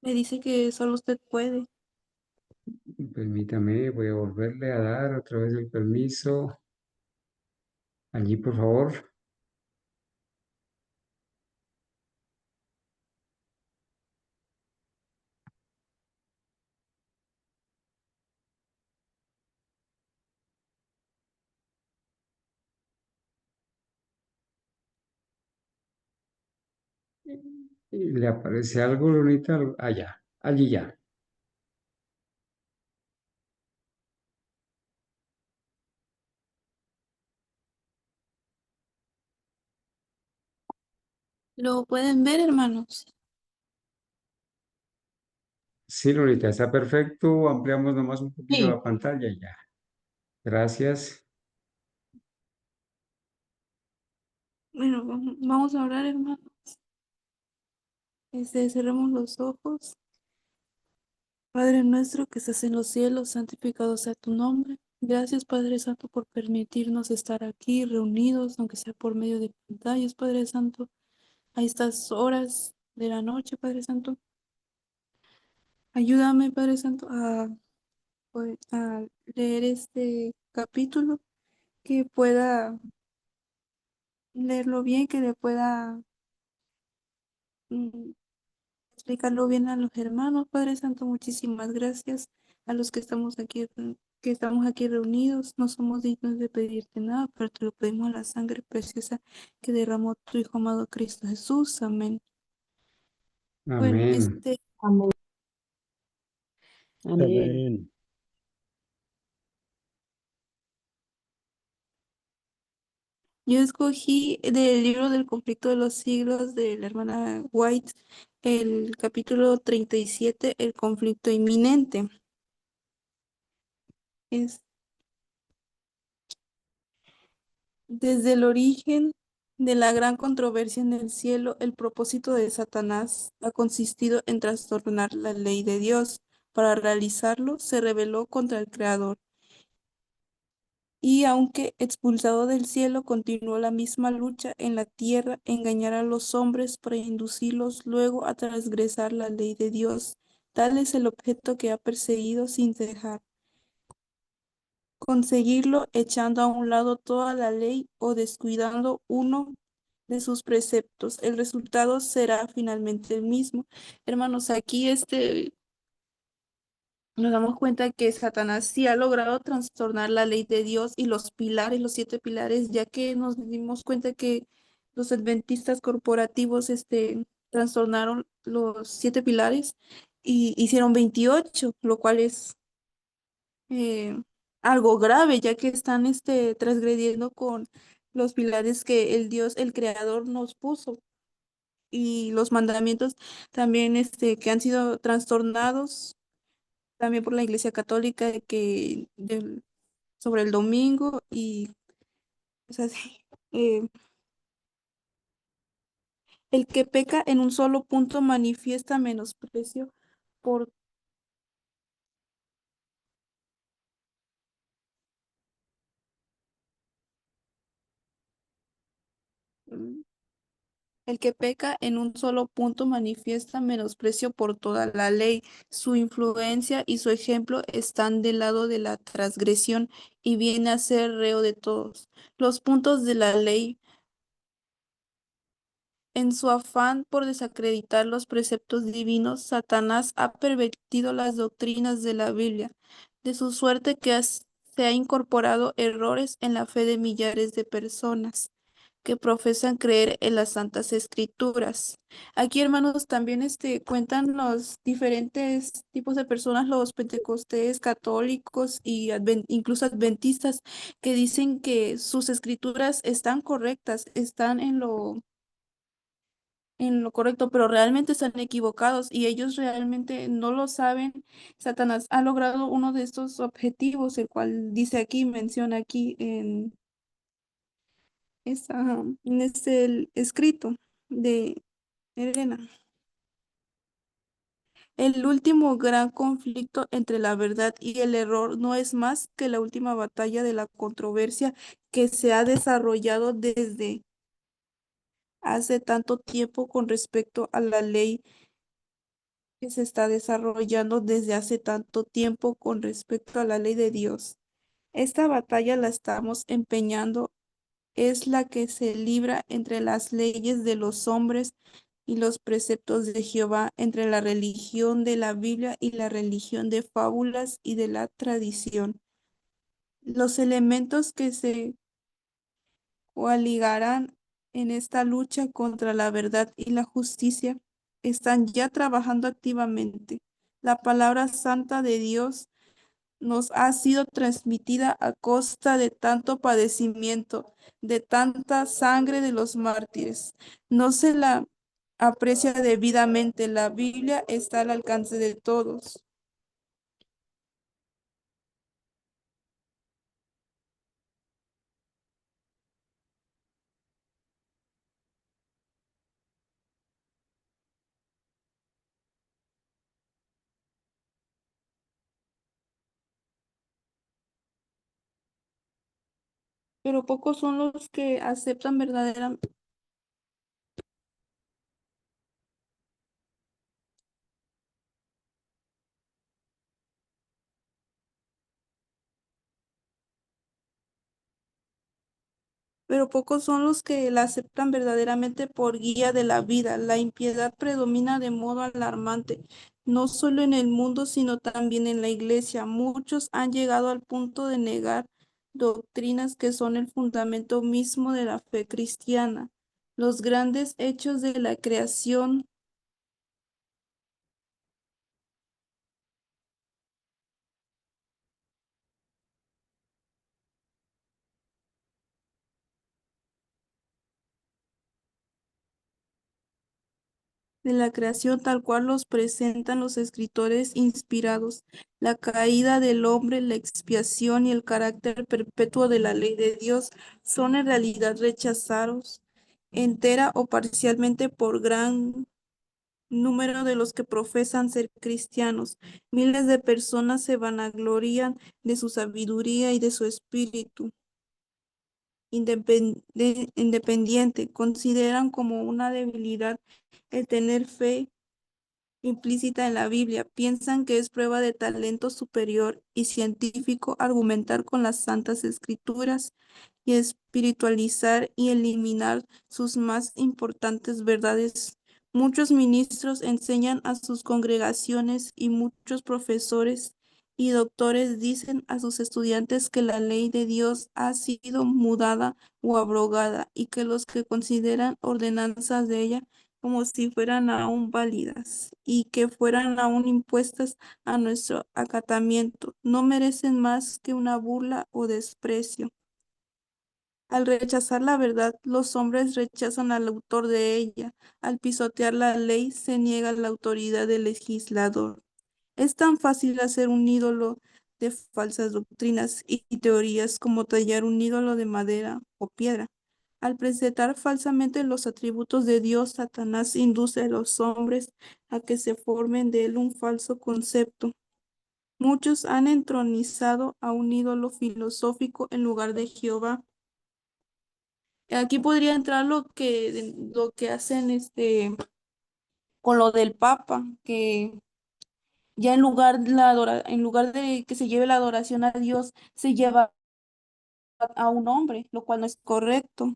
Me dice que solo usted puede. Permítame, voy a volverle a dar otra vez el permiso. Allí, por favor. ¿Le aparece algo, Lunita? Allá, allí ya. ¿Lo pueden ver, hermanos? Sí, Lorita, está perfecto. Ampliamos nomás un poquito Sí, la pantalla y ya. Gracias. Bueno, vamos a orar, hermanos. Cerremos los ojos. Padre nuestro que estás en los cielos, santificado sea tu nombre. Gracias, Padre Santo, por permitirnos estar aquí reunidos, aunque sea por medio de pantallas, Padre Santo, a estas horas de la noche, Padre Santo. Ayúdame, Padre Santo, a leer este capítulo, que pueda leerlo bien, que le pueda mm, explicarlo bien a los hermanos. Padre Santo, muchísimas gracias a los que estamos aquí reunidos. No somos dignos de pedirte nada, pero te lo pedimos a la sangre preciosa que derramó tu Hijo amado Cristo Jesús. Amén. Bueno, Amén. amén. Amén. Amén. yo escogí del libro del conflicto de los siglos de la hermana White el capítulo 37, el conflicto inminente. Es Desde el origen de la gran controversia en el cielo, el propósito de Satanás ha consistido en trastornar la ley de Dios. Para realizarlo, se rebeló contra el Creador. Y aunque expulsado del cielo, continuó la misma lucha en la tierra, engañar a los hombres para inducirlos luego a transgresar la ley de Dios. Tal es el objeto que ha perseguido sin cejar. Conseguirlo echando a un lado toda la ley o descuidando uno de sus preceptos. El resultado será finalmente el mismo. Hermanos, aquí nos damos cuenta que Satanás sí ha logrado trastornar la ley de Dios y los pilares, los 7 pilares, ya que nos dimos cuenta que los adventistas corporativos trastornaron los 7 pilares y hicieron 28, lo cual es eh, algo grave, ya que están transgrediendo con los pilares que el Dios, el Creador, nos puso. Y los mandamientos también que han sido trastornados también por la Iglesia Católica sobre el domingo y o sea, sí, eh, el que peca en un solo punto manifiesta menosprecio por mm, el que peca en un solo punto manifiesta menosprecio por toda la ley. Su influencia y su ejemplo están del lado de la transgresión y viene a ser reo de todos. Los puntos de la ley, en su afán por desacreditar los preceptos divinos, Satanás ha pervertido las doctrinas de la Biblia, de su suerte que se ha incorporado errores en la fe de millares de personas que profesan creer en las Santas Escrituras. Aquí, hermanos, también cuentan los diferentes tipos de personas, los pentecostés, católicos y incluso adventistas, que dicen que sus escrituras están correctas, están en lo correcto, pero realmente están equivocados y ellos realmente no lo saben. Satanás ha logrado uno de estos objetivos, el cual dice aquí, menciona aquí en este escrito de Elena. El último gran conflicto entre la verdad y el error no es más que la última batalla de la controversia que se ha desarrollado desde hace tanto tiempo con respecto a la ley que se está desarrollando desde hace tanto tiempo con respecto a la ley de Dios. Esta batalla la estamos empeñando, es la que se libra entre las leyes de los hombres y los preceptos de Jehová, entre la religión de la Biblia y la religión de fábulas y de la tradición. Los elementos que se coaligarán en esta lucha contra la verdad y la justicia están ya trabajando activamente. La palabra santa de Dios nos ha sido transmitida a costa de tanto padecimiento, de tanta sangre de los mártires. No se la aprecia debidamente. La Biblia está al alcance de todos. Pero pocos son los que aceptan verdaderamente. Pero pocos son los que la aceptan verdaderamente por guía de la vida. La impiedad predomina de modo alarmante, no solo en el mundo, sino también en la iglesia. Muchos han llegado al punto de negar doctrinas que son el fundamento mismo de la fe cristiana. Los grandes hechos de la creación tal cual los presentan los escritores inspirados, la caída del hombre, la expiación y el carácter perpetuo de la ley de Dios son en realidad rechazados entera o parcialmente por gran número de los que profesan ser cristianos. Miles de personas se vanaglorian de su sabiduría y de su espíritu independiente, consideran como una debilidad el tener fe implícita en la Biblia, piensan que es prueba de talento superior y científico argumentar con las santas escrituras y espiritualizar y eliminar sus más importantes verdades. Muchos ministros enseñan a sus congregaciones y muchos profesores y doctores dicen a sus estudiantes que la ley de Dios ha sido mudada o abrogada y que los que consideran ordenanzas de ella como si fueran aún válidas y que fueran aún impuestas a nuestro acatamiento, no merecen más que una burla o desprecio. Al rechazar la verdad, los hombres rechazan al autor de ella. Al pisotear la ley, se niega la autoridad del legislador. Es tan fácil hacer un ídolo de falsas doctrinas y teorías como tallar un ídolo de madera o piedra. Al presentar falsamente los atributos de Dios, Satanás induce a los hombres a que se formen de él un falso concepto. Muchos han entronizado a un ídolo filosófico en lugar de Jehová. Aquí podría entrar lo que hacen con lo del Papa, que ya en lugar de que se lleve la adoración a Dios, se lleva a un hombre, lo cual no es correcto.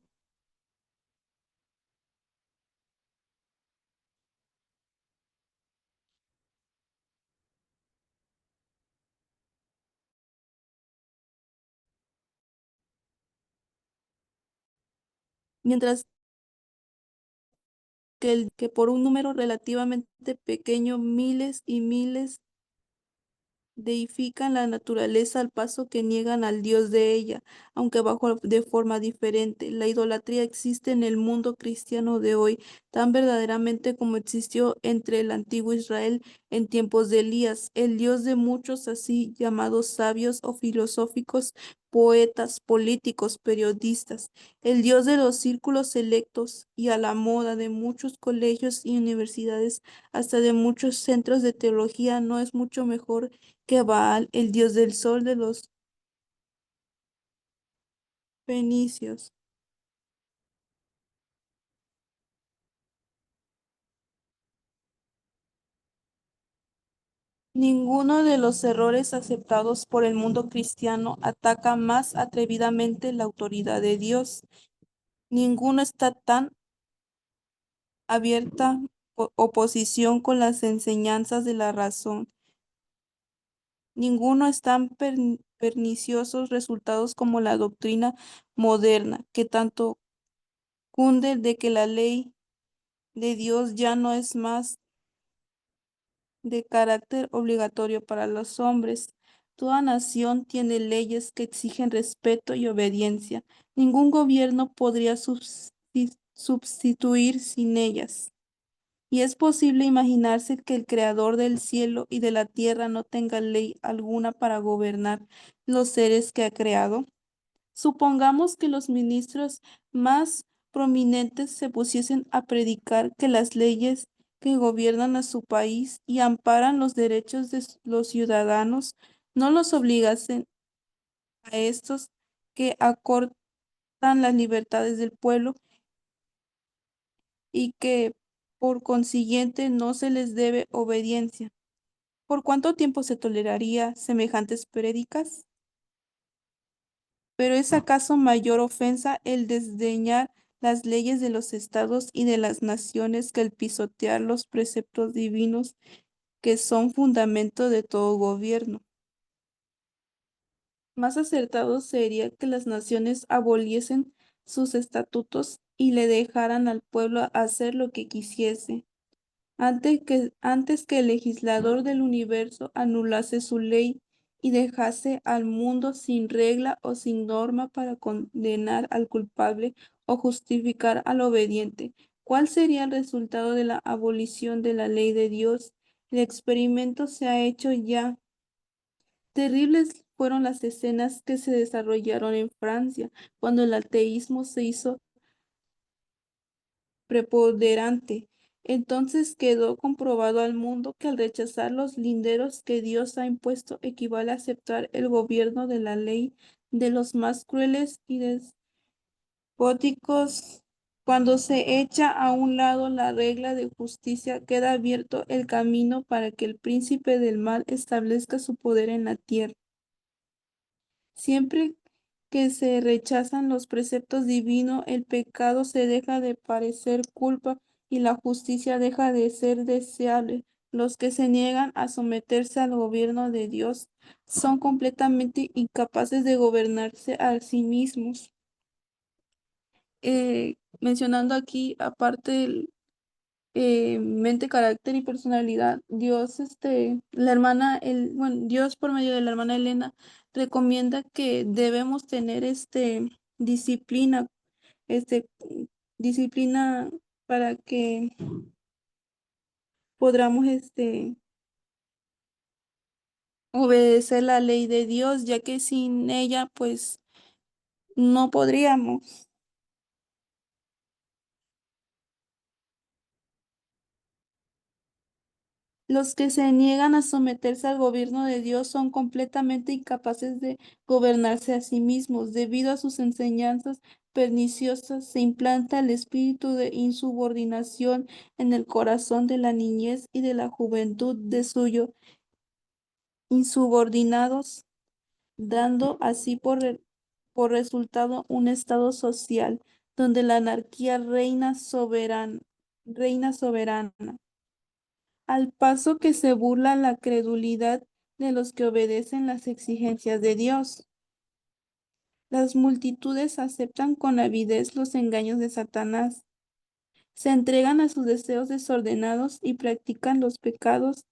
Mientras que por un número relativamente pequeño, miles y miles deifican la naturaleza al paso que niegan al Dios de ella, aunque bajo de forma diferente. La idolatría existe en el mundo cristiano de hoy, tan verdaderamente como existió entre el antiguo Israel en tiempos de Elías, el Dios de muchos así llamados sabios o filosóficos, poetas, políticos, periodistas, el Dios de los círculos selectos y a la moda de muchos colegios y universidades, hasta de muchos centros de teología, no es mucho mejor que Baal, el dios del sol de los fenicios. Ninguno de los errores aceptados por el mundo cristiano ataca más atrevidamente la autoridad de Dios. Ninguno está tan abierta oposición con las enseñanzas de la razón. Ninguno es tan perniciosos resultados como la doctrina moderna, que tanto cunde de que la ley de Dios ya no es más de carácter obligatorio para los hombres. Toda nación tiene leyes que exigen respeto y obediencia. Ningún gobierno podría substituir sin ellas. Y es posible imaginarse que el creador del cielo y de la tierra no tenga ley alguna para gobernar los seres que ha creado. Supongamos que los ministros más prominentes se pusiesen a predicar que las leyes que gobiernan a su país y amparan los derechos de los ciudadanos no los obligasen a estos que acortan las libertades del pueblo y que por consiguiente no se les debe obediencia. ¿Por cuánto tiempo se toleraría semejantes prédicas? ¿Pero es acaso mayor ofensa el desdeñar las leyes de los estados y de las naciones que el pisotear los preceptos divinos que son fundamento de todo gobierno? Más acertado sería que las naciones aboliesen sus estatutos y le dejaran al pueblo hacer lo que quisiese, antes que el legislador del universo anulase su ley y dejase al mundo sin regla o sin norma para condenar al culpable o justificar al obediente. ¿Cuál sería el resultado de la abolición de la ley de Dios? El experimento se ha hecho ya. Terribles fueron las escenas que se desarrollaron en Francia cuando el ateísmo se hizo preponderante. Entonces quedó comprobado al mundo que al rechazar los linderos que Dios ha impuesto equivale a aceptar el gobierno de la ley de los más crueles y despóticos. Cuando se echa a un lado la regla de justicia, queda abierto el camino para que el príncipe del mal establezca su poder en la tierra. Siempre que se rechazan los preceptos divinos, el pecado se deja de parecer culpa y la justicia deja de ser deseable. Los que se niegan a someterse al gobierno de Dios son completamente incapaces de gobernarse a sí mismos. Mencionando aquí, aparte mente, carácter y personalidad. Dios, la hermana, bueno, Dios por medio de la hermana Elena recomienda que debemos tener disciplina, este, disciplina para que podamos, obedecer la ley de Dios, ya que sin ella, pues, no podríamos. Los que se niegan a someterse al gobierno de Dios son completamente incapaces de gobernarse a sí mismos. Debido a sus enseñanzas perniciosas, se implanta el espíritu de insubordinación en el corazón de la niñez y de la juventud de suyo, insubordinados, dando así por resultado un estado social donde la anarquía reina soberana al paso que se burla la credulidad de los que obedecen las exigencias de Dios. Las multitudes aceptan con avidez los engaños de Satanás, se entregan a sus deseos desordenados y practican los pecados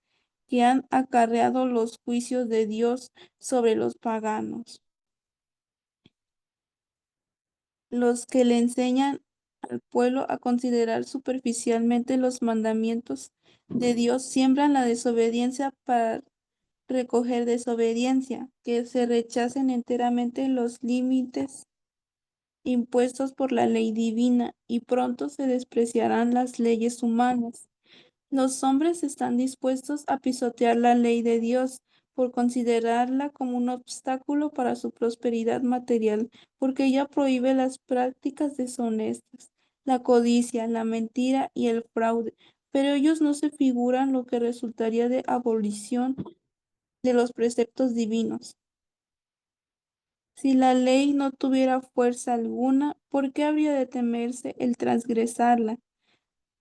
que han acarreado los juicios de Dios sobre los paganos. Los que le enseñan al pueblo a considerar superficialmente los mandamientos de Dios siembran la desobediencia para recoger desobediencia, que se rechacen enteramente los límites impuestos por la ley divina y pronto se despreciarán las leyes humanas. Los hombres están dispuestos a pisotear la ley de Dios por considerarla como un obstáculo para su prosperidad material, porque ella prohíbe las prácticas deshonestas, la codicia, la mentira y el fraude, pero ellos no se figuran lo que resultaría de abolición de los preceptos divinos. Si la ley no tuviera fuerza alguna, ¿por qué habría de temerse el transgresarla?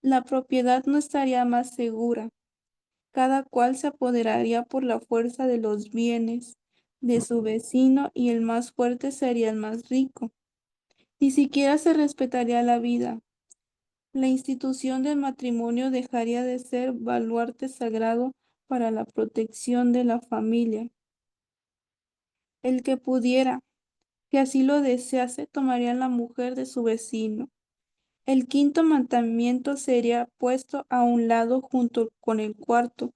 La propiedad no estaría más segura. Cada cual se apoderaría por la fuerza de los bienes de su vecino y el más fuerte sería el más rico. Ni siquiera se respetaría la vida. La institución del matrimonio dejaría de ser baluarte sagrado para la protección de la familia. El que pudiera, si así lo desease, tomaría la mujer de su vecino. El quinto mandamiento sería puesto a un lado junto con el cuarto.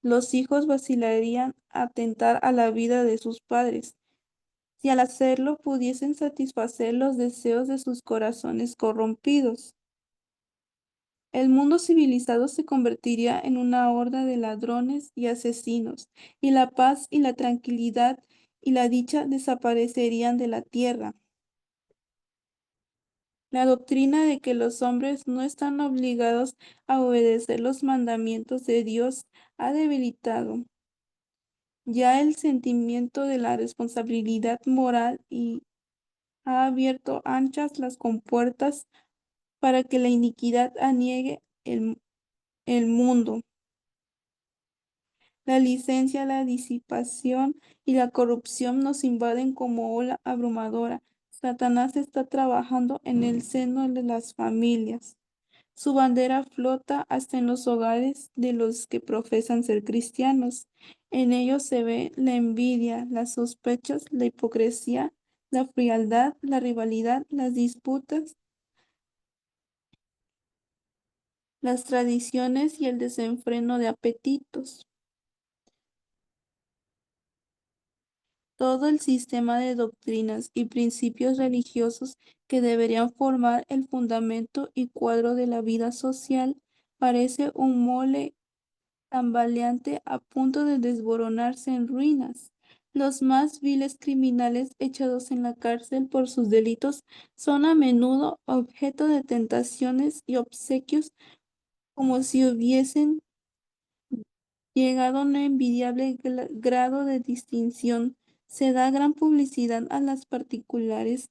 Los hijos vacilarían a atentar a la vida de sus padres, si al hacerlo pudiesen satisfacer los deseos de sus corazones corrompidos. El mundo civilizado se convertiría en una horda de ladrones y asesinos, y la paz y la tranquilidad y la dicha desaparecerían de la tierra. La doctrina de que los hombres no están obligados a obedecer los mandamientos de Dios ha debilitado ya el sentimiento de la responsabilidad moral y ha abierto anchas las compuertas para que la iniquidad aniegue el mundo. La licencia, la disipación y la corrupción nos invaden como ola abrumadora. Satanás está trabajando en el seno de las familias. Su bandera flota hasta en los hogares de los que profesan ser cristianos. En ellos se ve la envidia, las sospechas, la hipocresía, la frialdad, la rivalidad, las disputas, las tradiciones y el desenfreno de apetitos. Todo el sistema de doctrinas y principios religiosos que deberían formar el fundamento y cuadro de la vida social parece un mole tambaleante a punto de desboronarse en ruinas. Los más viles criminales echados en la cárcel por sus delitos son a menudo objeto de tentaciones y obsequios como si hubiesen llegado a un envidiable grado de distinción. Se da gran publicidad a las particulares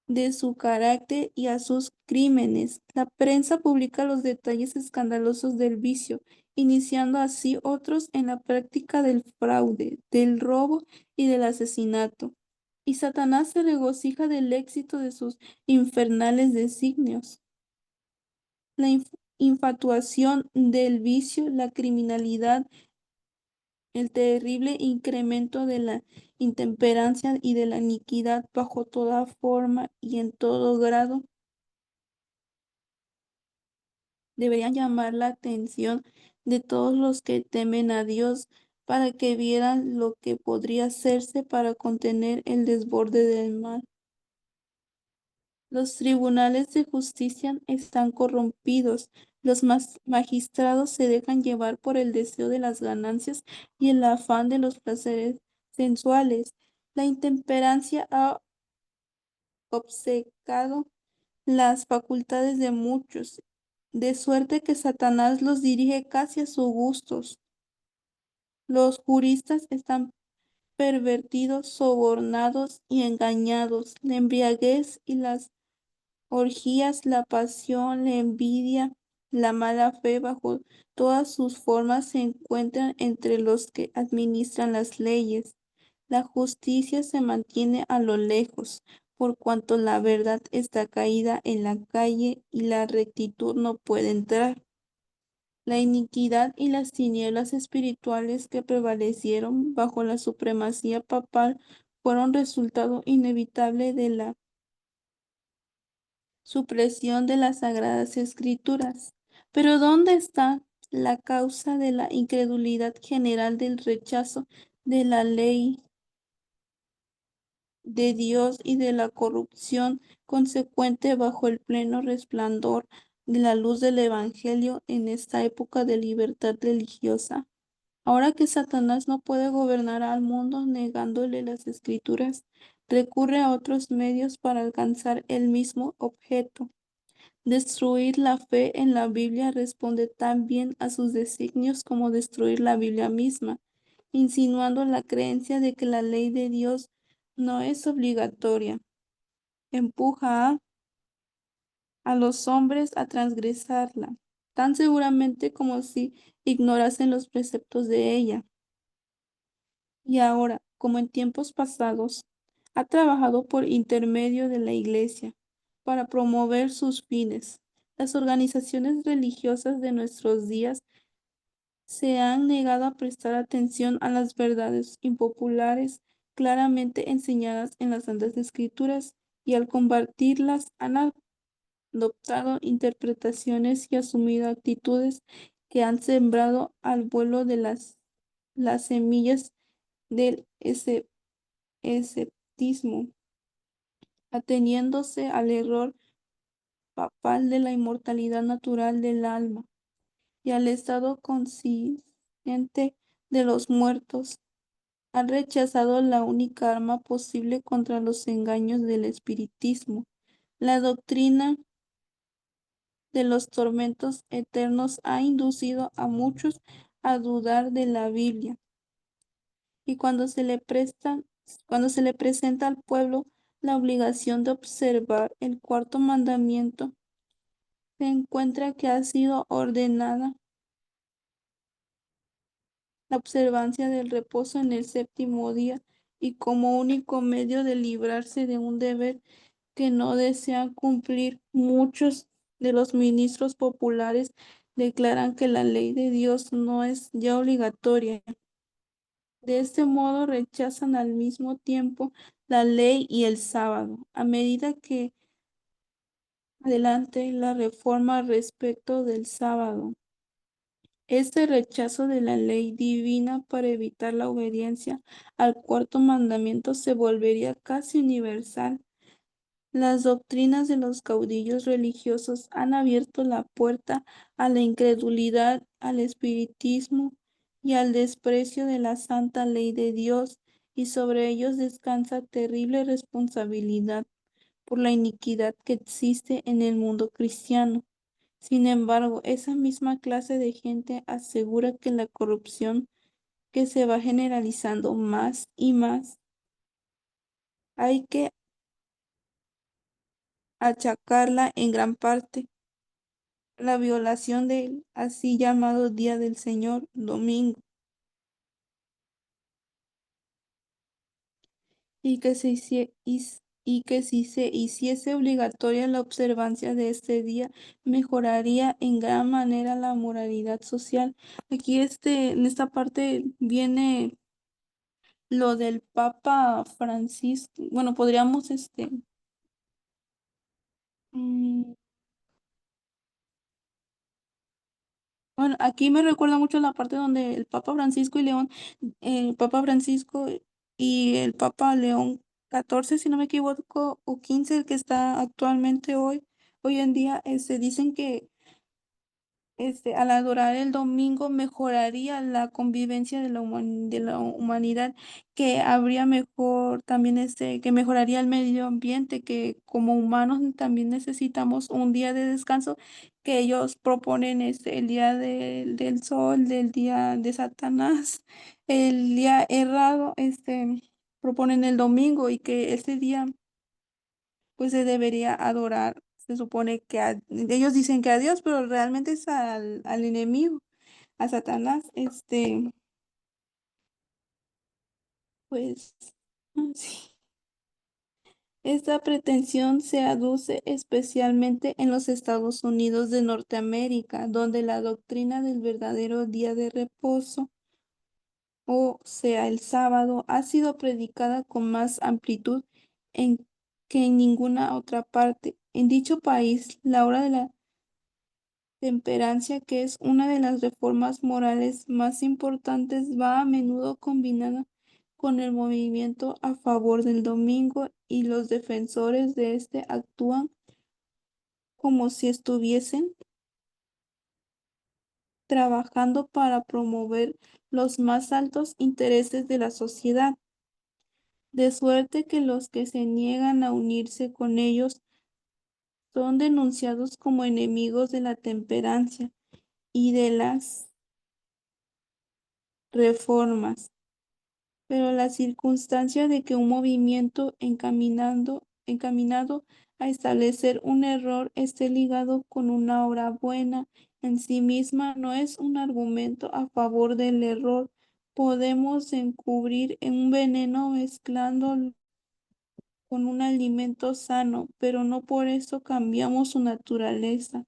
de su carácter y a sus crímenes. La prensa publica los detalles escandalosos del vicio, iniciando así otros en la práctica del fraude, del robo y del asesinato. Y Satanás se regocija del éxito de sus infernales designios. La infatuación del vicio, la criminalidad, el terrible incremento de la intemperancia y de la iniquidad bajo toda forma y en todo grado deberían llamar la atención de todos los que temen a Dios para que vieran lo que podría hacerse para contener el desborde del mal. Los tribunales de justicia están corrompidos, los magistrados se dejan llevar por el deseo de las ganancias y el afán de los placeres sensuales. La intemperancia ha obcecado las facultades de muchos, de suerte que Satanás los dirige casi a sus gustos. Los juristas están pervertidos, sobornados y engañados. La embriaguez y las orgías, la pasión, la envidia, la mala fe bajo todas sus formas se encuentran entre los que administran las leyes. La justicia se mantiene a lo lejos, por cuanto la verdad está caída en la calle y la rectitud no puede entrar. La iniquidad y las tinieblas espirituales que prevalecieron bajo la supremacía papal fueron resultado inevitable de la supresión de las sagradas escrituras. Pero ¿dónde está la causa de la incredulidad general del rechazo de la ley de Dios y de la corrupción consecuente bajo el pleno resplandor de la luz del Evangelio en esta época de libertad religiosa? Ahora que Satanás no puede gobernar al mundo negándole las escrituras, recurre a otros medios para alcanzar el mismo objeto. Destruir la fe en la Biblia responde tan bien a sus designios como destruir la Biblia misma, insinuando la creencia de que la ley de Dios no es obligatoria. Empuja a los hombres a transgresarla, tan seguramente como si ignorasen los preceptos de ella. Y ahora, como en tiempos pasados, ha trabajado por intermedio de la Iglesia para promover sus fines. Las organizaciones religiosas de nuestros días se han negado a prestar atención a las verdades impopulares claramente enseñadas en las Santas Escrituras y al combatirlas han adoptado interpretaciones y asumido actitudes que han sembrado al vuelo de las semillas del escepticismo, ateniéndose al error papal de la inmortalidad natural del alma y al estado consciente de los muertos. Han rechazado la única arma posible contra los engaños del espiritismo, la doctrina de los tormentos eternos ha inducido a muchos a dudar de la Biblia. Y cuando se le presenta al pueblo la obligación de observar el cuarto mandamiento, se encuentra que ha sido ordenada la observancia del reposo en el séptimo día y como único medio de librarse de un deber que no desean cumplir. Muchos de los ministros populares declaran que la ley de Dios no es ya obligatoria. De este modo rechazan al mismo tiempo la ley y el sábado. A medida que adelante la reforma respecto del sábado, este rechazo de la ley divina para evitar la obediencia al cuarto mandamiento se volvería casi universal. Las doctrinas de los caudillos religiosos han abierto la puerta a la incredulidad, al espiritismo y al desprecio de la santa ley de Dios, y sobre ellos descansa terrible responsabilidad por la iniquidad que existe en el mundo cristiano. Sin embargo, esa misma clase de gente asegura que la corrupción que se va generalizando más y más hay que achacarla en gran parte la violación del así llamado Día del Señor, domingo, y que y que si se hiciese obligatoria la observancia de este día, mejoraría en gran manera la moralidad social. Aquí en esta parte viene lo del Papa Francisco. Bueno, podríamos mm, bueno, aquí me recuerda mucho la parte donde el Papa Francisco y León, el Papa Francisco y el Papa León XIV, si no me equivoco, o 15, el que está actualmente hoy en día, dicen que al adorar el domingo mejoraría la convivencia de la humanidad, que habría mejor también que mejoraría el medio ambiente, que como humanos también necesitamos un día de descanso, que ellos proponen el día del sol, del día de Satanás, el día errado, proponen el domingo y que ese día pues se debería adorar. Se supone que ellos dicen que a Dios, pero realmente es al enemigo, a Satanás. Pues, sí. Esta pretensión se aduce especialmente en los Estados Unidos de Norteamérica, donde la doctrina del verdadero día de reposo, o sea, el sábado, ha sido predicada con más amplitud que en ninguna otra parte. En dicho país, la hora de la temperancia, que es una de las reformas morales más importantes, va a menudo combinada con el movimiento a favor del domingo, y los defensores de este actúan como si estuviesen trabajando para promover los más altos intereses de la sociedad, de suerte que los que se niegan a unirse con ellos son denunciados como enemigos de la temperancia y de las reformas. Pero la circunstancia de que un movimiento encaminado a establecer un error esté ligado con una obra buena en sí misma no es un argumento a favor del error. Podemos encubrir un veneno mezclándolo con un alimento sano, pero no por eso cambiamos su naturaleza.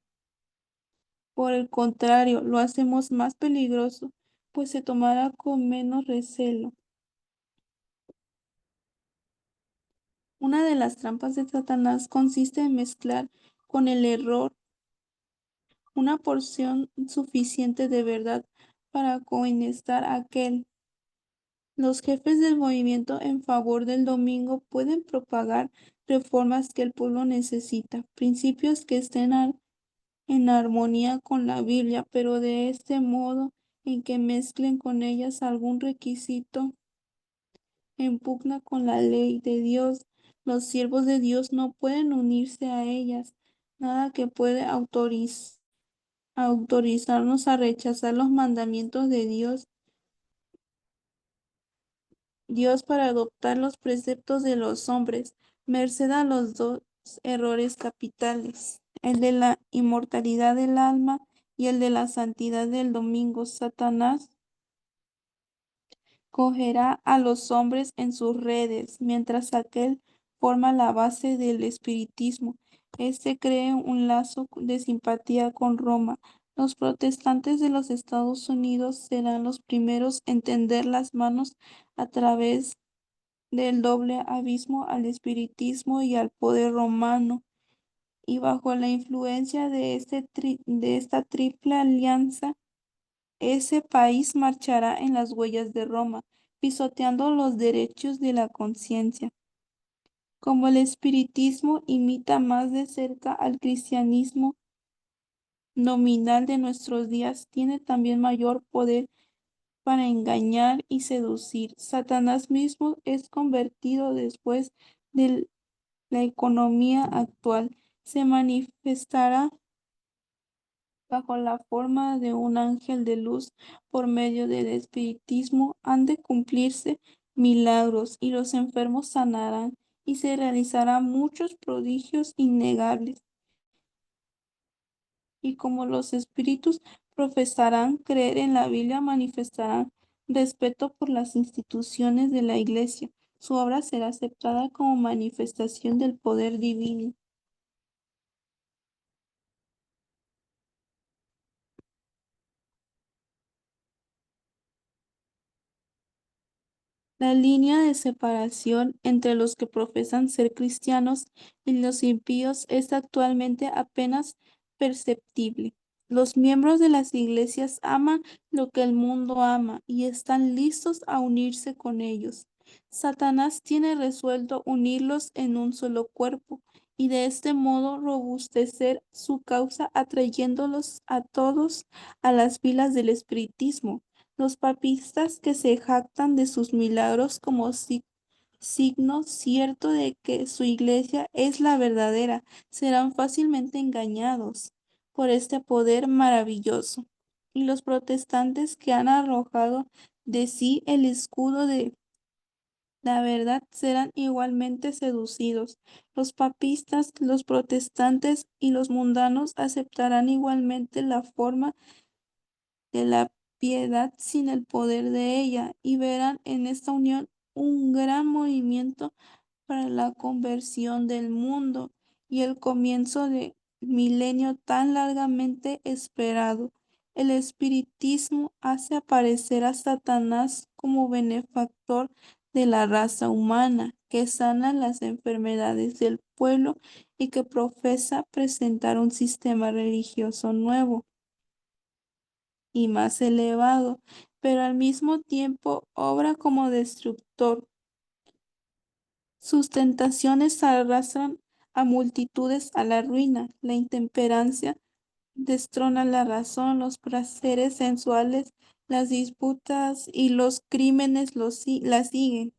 Por el contrario, lo hacemos más peligroso, pues se tomará con menos recelo. Una de las trampas de Satanás consiste en mezclar con el error una porción suficiente de verdad para cohonestar a aquel. Los jefes del movimiento en favor del domingo pueden propagar reformas que el pueblo necesita, principios que estén en armonía con la Biblia, pero de este modo en que mezclen con ellas algún requisito en pugna con la ley de Dios. Los siervos de Dios no pueden unirse a ellas, nada que puede autorizarnos a rechazar los mandamientos de Dios para adoptar los preceptos de los hombres, merced a los dos errores capitales, el de la inmortalidad del alma y el de la santidad del domingo. Satanás cogerá a los hombres en sus redes, mientras aquel forma la base del espiritismo. Este cree un lazo de simpatía con Roma. Los protestantes de los Estados Unidos serán los primeros en tender las manos a través del doble abismo al espiritismo y al poder romano, y bajo la influencia de esta triple alianza, ese país marchará en las huellas de Roma, pisoteando los derechos de la conciencia. Como el espiritismo imita más de cerca al cristianismo nominal de nuestros días, tiene también mayor poder para engañar y seducir. Satanás mismo es convertido después de la economía actual. Se manifestará bajo la forma de un ángel de luz. Por medio del espiritismo han de cumplirse milagros y los enfermos sanarán y se realizarán muchos prodigios innegables. Y como los espíritus profesarán creer en la Biblia, manifestarán respeto por las instituciones de la Iglesia. Su obra será aceptada como manifestación del poder divino. La línea de separación entre los que profesan ser cristianos y los impíos es actualmente apenas perceptible. Los miembros de las iglesias aman lo que el mundo ama y están listos a unirse con ellos. Satanás tiene resuelto unirlos en un solo cuerpo y de este modo robustecer su causa, atrayéndolos a todos a las filas del espiritismo. Los papistas que se jactan de sus milagros como signo cierto de que su iglesia es la verdadera, serán fácilmente engañados por este poder maravilloso. Y los protestantes que han arrojado de sí el escudo de la verdad serán igualmente seducidos. Los papistas, los protestantes y los mundanos aceptarán igualmente la forma de la piedad sin el poder de ella, y verán en esta unión un gran movimiento para la conversión del mundo y el comienzo de milenio tan largamente esperado. El espiritismo hace aparecer a Satanás como benefactor de la raza humana, que sana las enfermedades del pueblo y que profesa presentar un sistema religioso nuevo y más elevado, pero al mismo tiempo obra como destructor. Sus tentaciones arrastran a multitudes a la ruina. La intemperancia destrona la razón, los placeres sensuales, las disputas y los crímenes la siguen.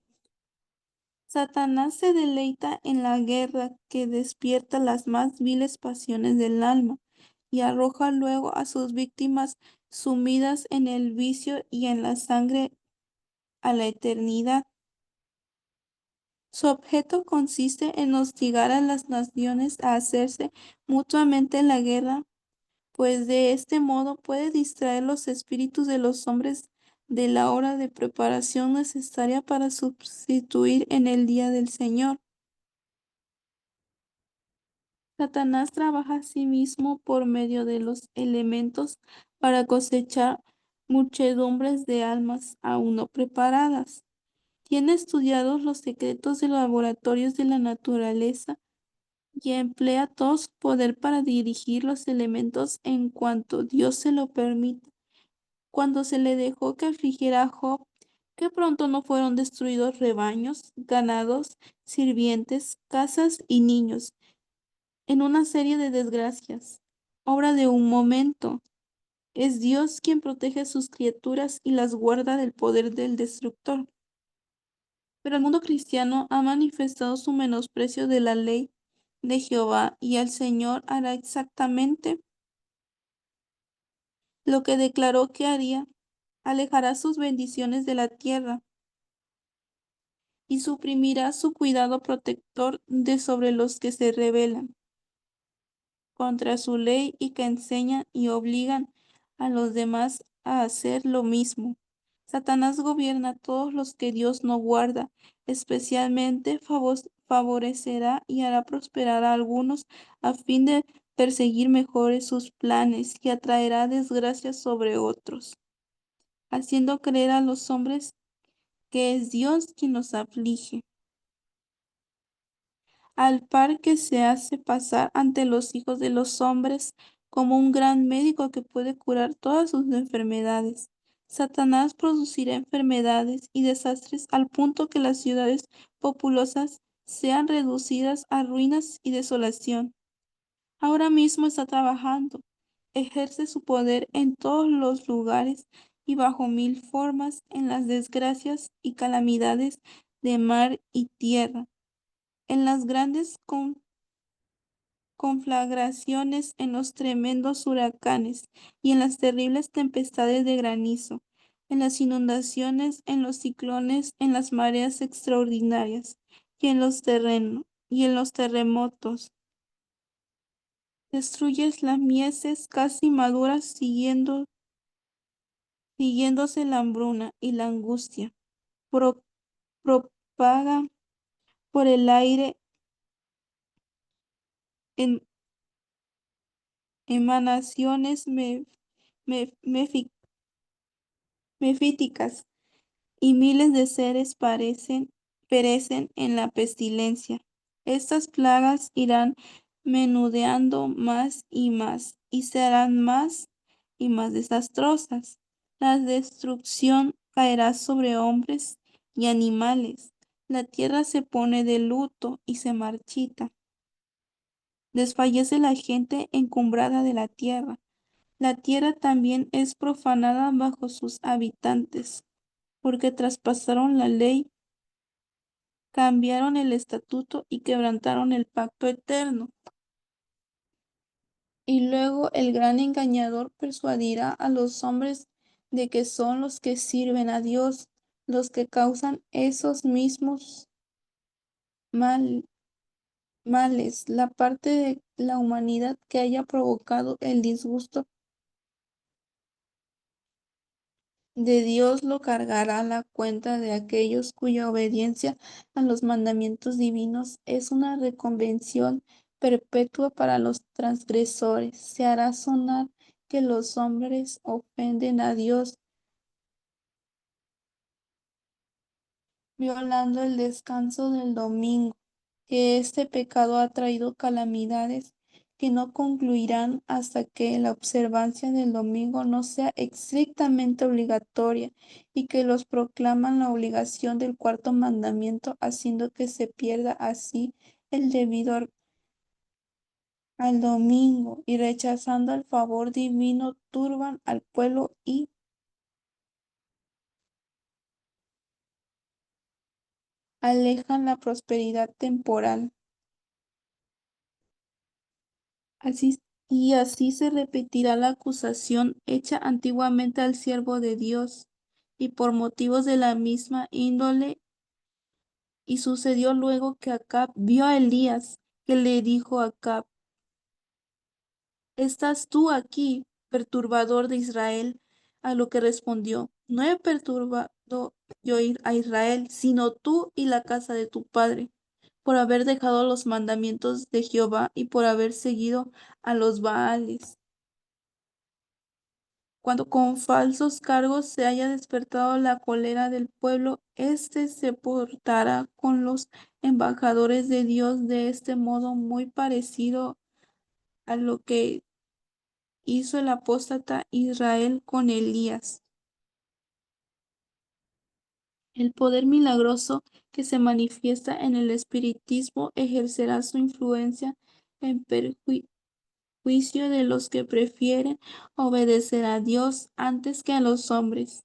Satanás se deleita en la guerra que despierta las más viles pasiones del alma y arroja luego a sus víctimas sumidas en el vicio y en la sangre a la eternidad. Su objeto consiste en hostigar a las naciones a hacerse mutuamente la guerra, pues de este modo puede distraer los espíritus de los hombres de la hora de preparación necesaria para sustituir en el día del Señor. Satanás trabaja a sí mismo por medio de los elementos para cosechar muchedumbres de almas aún no preparadas. Tiene estudiados los secretos de los laboratorios de la naturaleza y emplea todo su poder para dirigir los elementos en cuanto Dios se lo permite. Cuando se le dejó que afligiera a Job, que pronto no fueron destruidos rebaños, ganados, sirvientes, casas y niños, en una serie de desgracias, obra de un momento. Es Dios quien protege a sus criaturas y las guarda del poder del destructor. Pero el mundo cristiano ha manifestado su menosprecio de la ley de Jehová y el Señor hará exactamente lo que declaró que haría. Alejará sus bendiciones de la tierra y suprimirá su cuidado protector de sobre los que se rebelan contra su ley y que enseñan y obligan a los demás a hacer lo mismo. Satanás gobierna a todos los que Dios no guarda, especialmente favorecerá y hará prosperar a algunos a fin de perseguir mejores sus planes y atraerá desgracias sobre otros, haciendo creer a los hombres que es Dios quien los aflige, al par que se hace pasar ante los hijos de los hombres como un gran médico que puede curar todas sus enfermedades. Satanás producirá enfermedades y desastres al punto que las ciudades populosas sean reducidas a ruinas y desolación. Ahora mismo está trabajando, ejerce su poder en todos los lugares y bajo mil formas en las desgracias y calamidades de mar y tierra, en las grandes conflagraciones, en los tremendos huracanes y en las terribles tempestades de granizo, en las inundaciones, en los ciclones, en las mareas extraordinarias y y en los terremotos. Destruyes las mieses casi maduras siguiéndose la hambruna y la angustia. Pro- propaga por el aire en emanaciones me- mefi- mefíticas y miles de seres perecen en la pestilencia. Estas plagas irán menudeando más y serán más y más desastrosas. La destrucción caerá sobre hombres y animales. La tierra se pone de luto y se marchita. Desfallece la gente encumbrada de la tierra. La tierra también es profanada bajo sus habitantes, porque traspasaron la ley, cambiaron el estatuto y quebrantaron el pacto eterno. Y luego el gran engañador persuadirá a los hombres de que son los que sirven a Dios, los que causan esos mismos mal- males, la parte de la humanidad que haya provocado el disgusto de Dios lo cargará a la cuenta de aquellos cuya obediencia a los mandamientos divinos es una reconvención perpetua para los transgresores. Se hará sonar que los hombres ofenden a Dios, violando el descanso del domingo, que este pecado ha traído calamidades que no concluirán hasta que la observancia del domingo no sea estrictamente obligatoria y que los proclaman la obligación del cuarto mandamiento, haciendo que se pierda así el debido al domingo y rechazando el favor divino turban al pueblo y alejan la prosperidad temporal. Así, y así se repetirá la acusación hecha antiguamente al siervo de Dios, y por motivos de la misma índole, y sucedió luego que Acab vio a Elías, que le dijo a Acab: ¿Estás tú aquí, perturbador de Israel? A lo que respondió: No he perturbado yo a Israel, sino tú y la casa de tu padre. por haber dejado los mandamientos de Jehová y por haber seguido a los Baales. Cuando con falsos cargos se haya despertado la cólera del pueblo, éste se portará con los embajadores de Dios de este modo muy parecido a lo que hizo el apóstata Israel con Elías. El poder milagroso que se manifiesta en el espiritismo ejercerá su influencia en perjuicio de los que prefieren obedecer a Dios antes que a los hombres.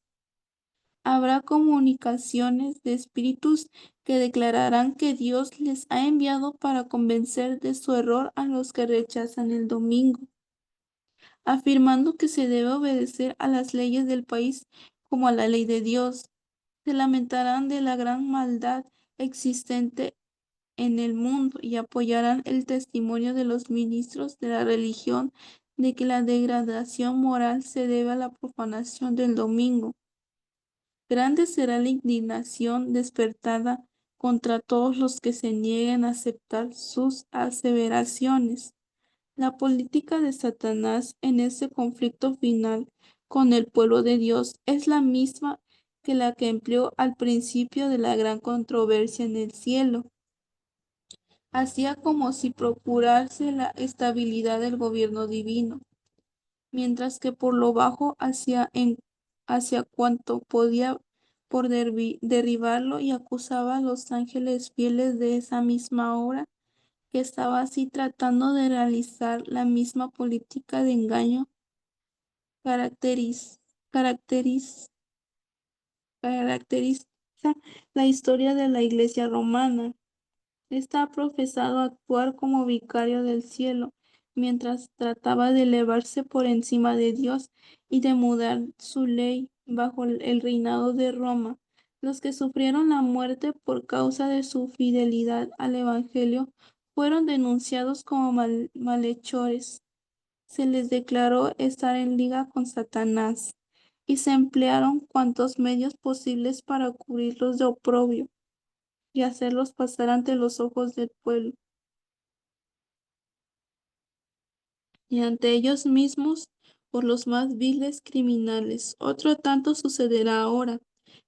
Habrá comunicaciones de espíritus que declararán que Dios les ha enviado para convencer de su error a los que rechazan el domingo, afirmando que se debe obedecer a las leyes del país como a la ley de Dios. Se lamentarán de la gran maldad existente en el mundo y apoyarán el testimonio de los ministros de la religión de que la degradación moral se debe a la profanación del domingo. Grande será la indignación despertada contra todos los que se nieguen a aceptar sus aseveraciones. La política de Satanás en este conflicto final con el pueblo de Dios es la misma que la que empleó al principio de la gran controversia en el cielo. Hacía como si procurase la estabilidad del gobierno divino, mientras que por lo bajo hacia cuanto podía por derribarlo y acusaba a los ángeles fieles de esa misma hora, que estaba así tratando de realizar la misma política de engaño caracteriz- caracteriz- caracteriza la historia de la Iglesia romana. Está profesado actuar como vicario del cielo, mientras trataba de elevarse por encima de Dios y de mudar su ley bajo el reinado de Roma. Los que sufrieron la muerte por causa de su fidelidad al Evangelio fueron denunciados como malhechores. Se les declaró estar en liga con Satanás y se emplearon cuantos medios posibles para cubrirlos de oprobio y hacerlos pasar ante los ojos del pueblo y ante ellos mismos por los más viles criminales. Otro tanto sucederá ahora,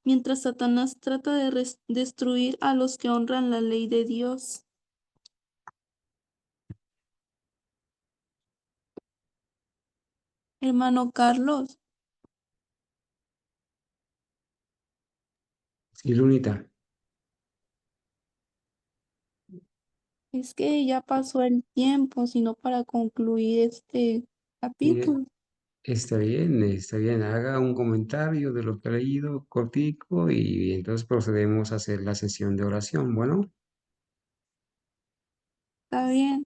mientras Satanás trata de destruir a los que honran la ley de Dios. Hermano Carlos, Sí, Lunita. es que ya pasó el tiempo, sino para concluir este Mire, capítulo. está bien, está bien. Haga un comentario de lo que ha leído, cortico, y entonces procedemos a hacer la sesión de oración. Bueno, Está bien.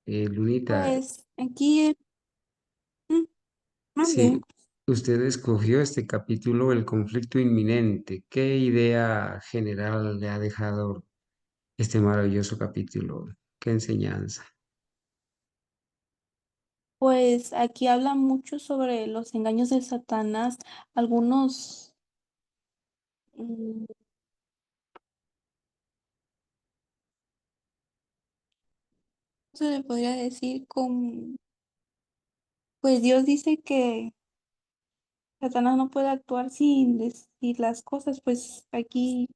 Lunita, Pues aquí, mm, mande. sí, usted escogió este capítulo, el conflicto inminente. ¿Qué idea general le ha dejado este maravilloso capítulo? ¿Qué enseñanza? Pues aquí habla mucho sobre los engaños de Satanás, algunos, mm, se le podría decir como, pues Dios dice que Satanás no puede actuar sin decir las cosas, pues aquí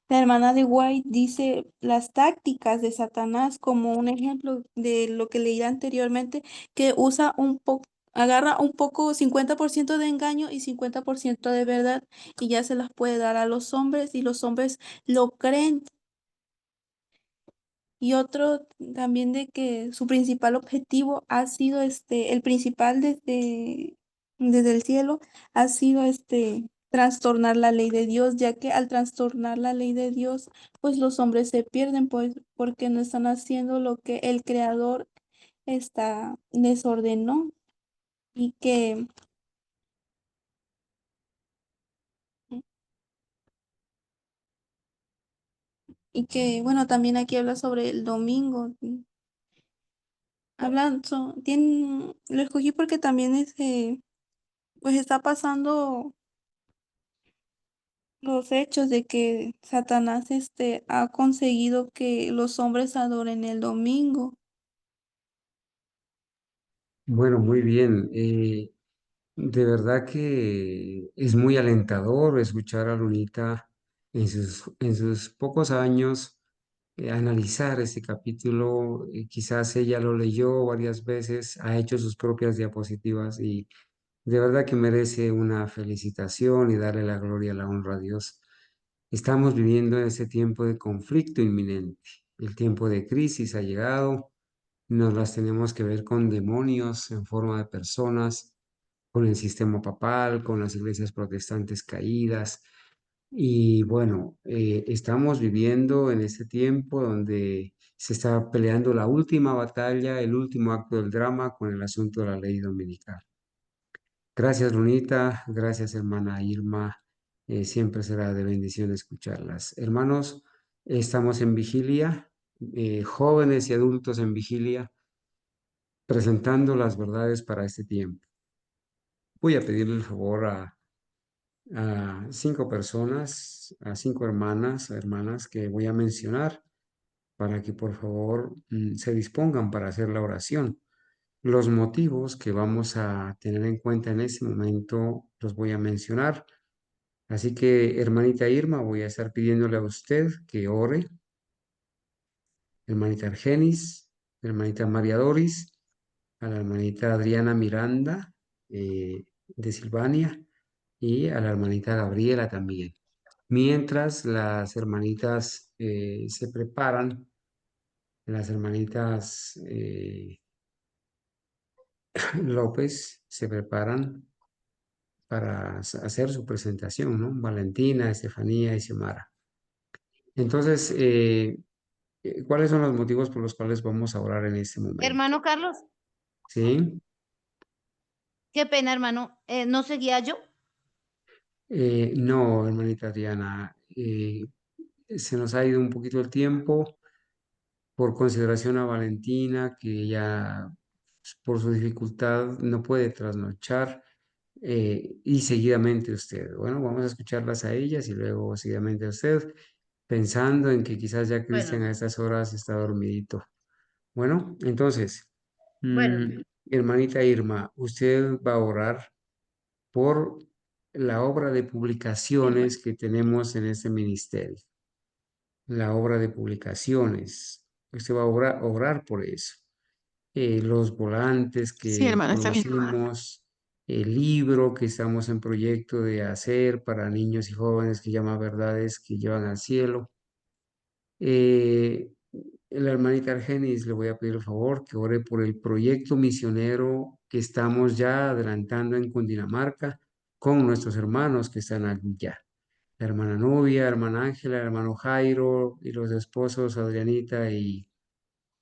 la hermana de White dice las tácticas de Satanás como un ejemplo de lo que leí anteriormente, que usa un poco, agarra un poco 50% de engaño y 50% de verdad y ya se las puede dar a los hombres y los hombres lo creen. Y otro también de que su principal objetivo ha sido el principal desde el cielo ha sido trastornar la ley de Dios, ya que al trastornar la ley de Dios, pues los hombres se pierden, pues, porque no están haciendo lo que el Creador les ordenó y bueno, también aquí habla sobre el domingo. Lo escogí porque también pues está pasando los hechos de que Satanás ha conseguido que los hombres adoren el domingo. Bueno, muy bien. De verdad que es muy alentador escuchar a Lunita en sus pocos años analizar este capítulo. Quizás ella lo leyó varias veces, ha hecho sus propias diapositivas y de verdad que merece una felicitación y darle la gloria y la honra a Dios. Estamos viviendo ese tiempo de conflicto inminente. El tiempo de crisis ha llegado. Nos las tenemos que ver con demonios en forma de personas, con el sistema papal, con las iglesias protestantes caídas. Y bueno, estamos viviendo en este tiempo donde se está peleando la última batalla, el último acto del drama con el asunto de la ley dominical. Gracias, Lunita. Gracias, hermana Irma. Siempre será de bendición escucharlas. Hermanos, estamos en vigilia, jóvenes y adultos en vigilia, presentando las verdades para este tiempo. Voy a pedirle el favor a 5 personas, a 5 hermanas que voy a mencionar, para que por favor se dispongan para hacer la oración. Los motivos que vamos a tener en cuenta en este momento los voy a mencionar. Así que, hermanita Irma, voy a estar pidiéndole a usted que ore, hermanita Argenis, hermanita María Doris, a la hermanita Adriana Miranda de Silvania y a la hermanita Gabriela también. Mientras las hermanitas se preparan, las hermanitas López se preparan para hacer su presentación, ¿no? Valentina, Estefanía y Xiomara. Entonces, ¿cuáles son los motivos por los cuales vamos a orar en este momento? Hermano Carlos, ¿Sí? qué pena, hermano. ¿No seguía yo? No, hermanita Diana, se nos ha ido un poquito el tiempo por consideración a Valentina, que ella, pues, por su dificultad, no puede trasnochar, y seguidamente usted. Bueno, vamos a escucharlas a ellas y luego seguidamente a usted, pensando en que quizás ya Cristian Bueno, a estas horas está dormidito. Bueno, entonces, bueno, hermanita Irma, usted va a orar por la obra de sí, bueno. publicaciones que tenemos en este ministerio, la obra de publicaciones. Usted va a orar por eso. Los volantes Sí, que hermana, está bien. producimos, el libro que estamos en proyecto de hacer para niños y jóvenes que llama Verdades que llevan al cielo. Eh, la hermanita Argenis le voy a pedir el favor que ore por el proyecto misionero que estamos ya adelantando en Cundinamarca con nuestros hermanos que están allí ya. La hermana Novia, hermana Ángela, el hermano Jairo y los esposos Adrianita y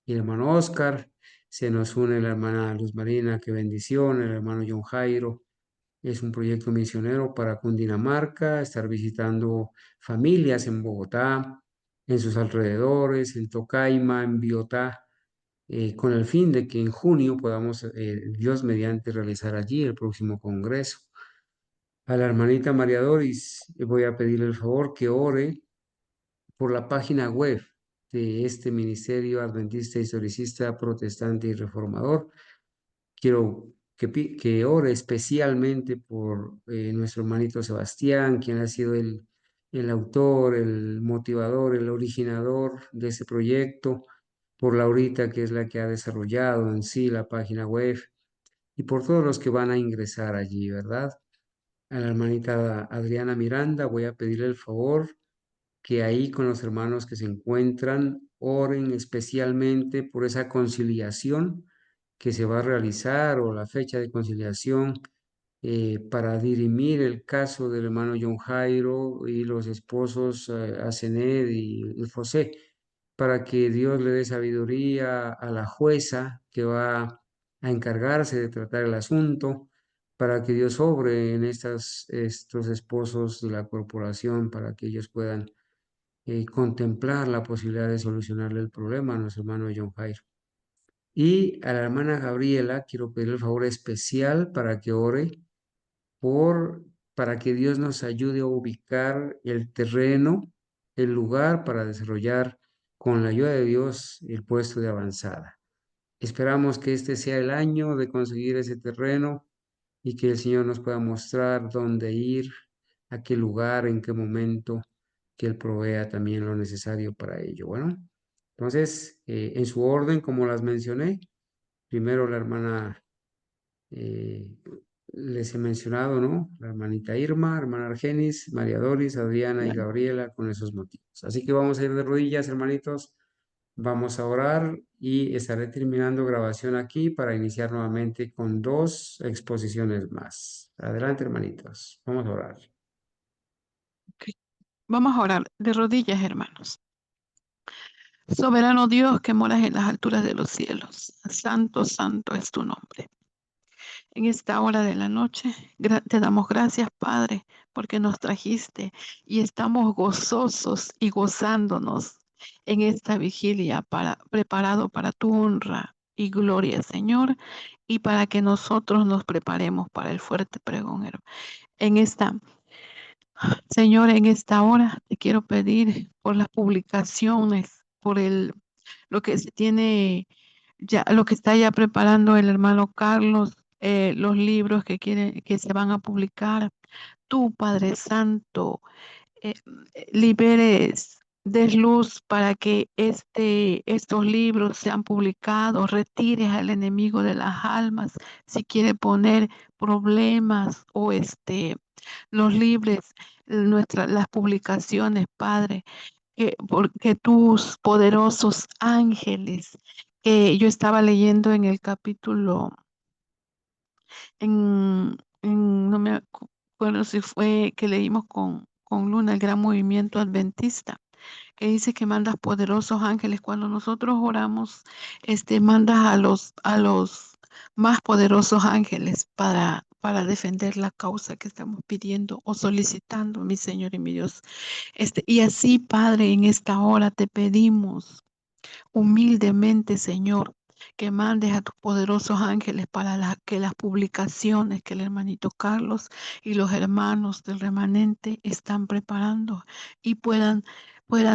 el hermano Oscar. Se nos une la hermana Luz Marina, qué bendición, el hermano John Jairo. Es un proyecto misionero para Cundinamarca, estar visitando familias en Bogotá, en sus alrededores, en Tocaima, en Biotá, con el fin de que en junio podamos, Dios mediante, realizar allí el próximo congreso. A la hermanita María Doris voy a pedirle el favor que ore por la página web de este Ministerio Adventista Historicista Protestante y Reformador. Quiero que ore especialmente por nuestro hermanito Sebastián, quien ha sido el autor, el motivador, el originador de ese proyecto, por Laurita, que es la que ha desarrollado en sí la página web, y por todos los que van a ingresar allí, ¿verdad? A la hermanita Adriana Miranda voy a pedirle el favor que ahí con los hermanos que se encuentran oren especialmente por esa conciliación que se va a realizar o la fecha de conciliación para dirimir el caso del hermano John Jairo y los esposos Asened y José, para que Dios le dé sabiduría a la jueza que va a encargarse de tratar el asunto, para que Dios obre en estos esposos de la corporación, para que ellos puedan contemplar la posibilidad de solucionarle el problema a nuestro hermano John Jairo. Y a la hermana Gabriela quiero pedir el favor especial para que ore por para que Dios nos ayude a ubicar el terreno, el lugar para desarrollar con la ayuda de Dios el puesto de avanzada. Esperamos que este sea el año de conseguir ese terreno y que el Señor nos pueda mostrar dónde ir, a qué lugar, en qué momento, que Él provea también lo necesario para ello. Bueno, entonces, en su orden, como las mencioné, primero la hermana, eh, les he mencionado, ¿no? La hermanita Irma, hermana Argenis, María Doris, Adriana y Gabriela con esos motivos. Así que vamos a ir de rodillas, hermanitos. Vamos a orar y estaré terminando grabación aquí para iniciar nuevamente con 2 exposiciones más. Adelante, hermanitos. Vamos a orar. Ok. Vamos a orar de rodillas, hermanos. Soberano Dios que moras en las alturas de los cielos, santo, santo es tu nombre. En esta hora de la noche te damos gracias, Padre, porque nos trajiste y estamos gozosos y gozándonos en esta vigilia preparado para tu honra y gloria, Señor, y para que nosotros nos preparemos para el fuerte pregón. En esta, Señor, en esta hora te quiero pedir por las publicaciones, por lo que se tiene ya, lo que está ya preparando el hermano Carlos, los libros que se van a publicar. Tú, Padre Santo, eh, liberes, des luz para que estos libros sean publicados, retires al enemigo de las almas, si quiere poner problemas o los libros, las publicaciones, Padre, porque tus poderosos ángeles, que yo estaba leyendo en el capítulo, no me acuerdo si fue que leímos con Luna, el gran movimiento adventista, que dice que mandas poderosos ángeles. Cuando nosotros oramos, mandas a los más poderosos ángeles para defender la causa que estamos pidiendo o solicitando, mi Señor y mi Dios. Y así, Padre, en esta hora te pedimos humildemente, Señor, que mandes a tus poderosos ángeles para que las publicaciones que el hermanito Carlos y los hermanos del remanente están preparando y puedan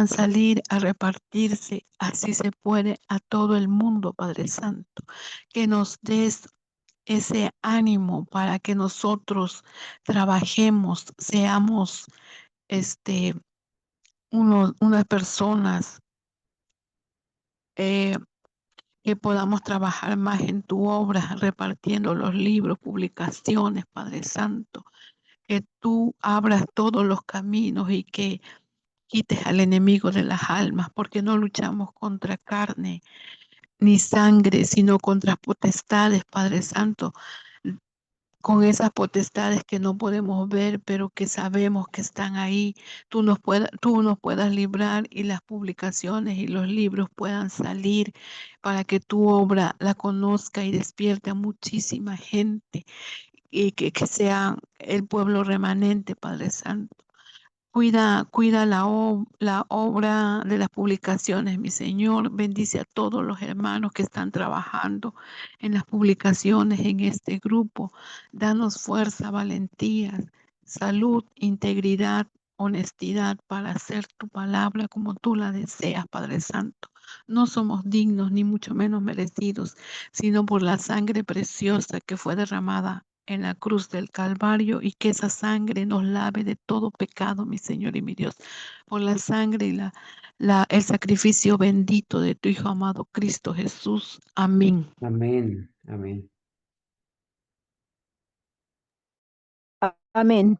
salir a repartirse, así se puede, a todo el mundo, Padre Santo. Que nos des ese ánimo para que nosotros trabajemos, seamos este, unas personas eh, que podamos trabajar más en tu obra, repartiendo los libros, publicaciones, Padre Santo, que tú abras todos los caminos y que quites al enemigo de las almas, porque no luchamos contra carne ni sangre, sino contra potestades, Padre Santo, con esas potestades que no podemos ver, pero que sabemos que están ahí. Tú nos puedas librar y las publicaciones y los libros puedan salir para que tu obra la conozca y despierte a muchísima gente y que sea el pueblo remanente, Padre Santo. Cuida la obra de las publicaciones, mi Señor. Bendice a todos los hermanos que están trabajando en las publicaciones en este grupo. Danos fuerza, valentía, salud, integridad, honestidad para hacer tu palabra como tú la deseas, Padre Santo. No somos dignos ni mucho menos merecidos, sino por la sangre preciosa que fue derramada en la cruz del Calvario, y que esa sangre nos lave de todo pecado, mi Señor y mi Dios, por la sangre y el sacrificio bendito de tu Hijo amado Cristo Jesús. Amén. Amén. Amén. Amén.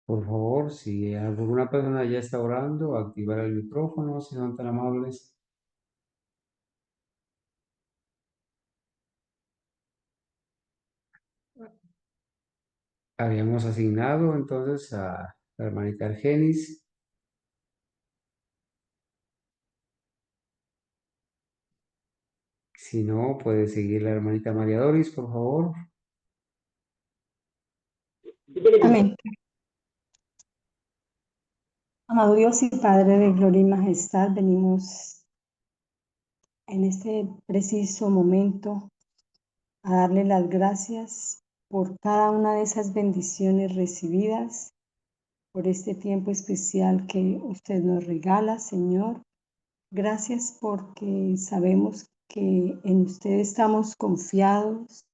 Por favor, si alguna persona ya está orando, activar el micrófono, si son tan amables. Habíamos asignado entonces a la hermanita Argenis. Si no, puede seguir la hermanita María Doris, por favor. Amén. Amado Dios y Padre de gloria y majestad, venimos en este preciso momento a darle las gracias por cada una de esas bendiciones recibidas, por este tiempo especial que usted nos regala, Señor. Gracias porque sabemos que en usted estamos confiados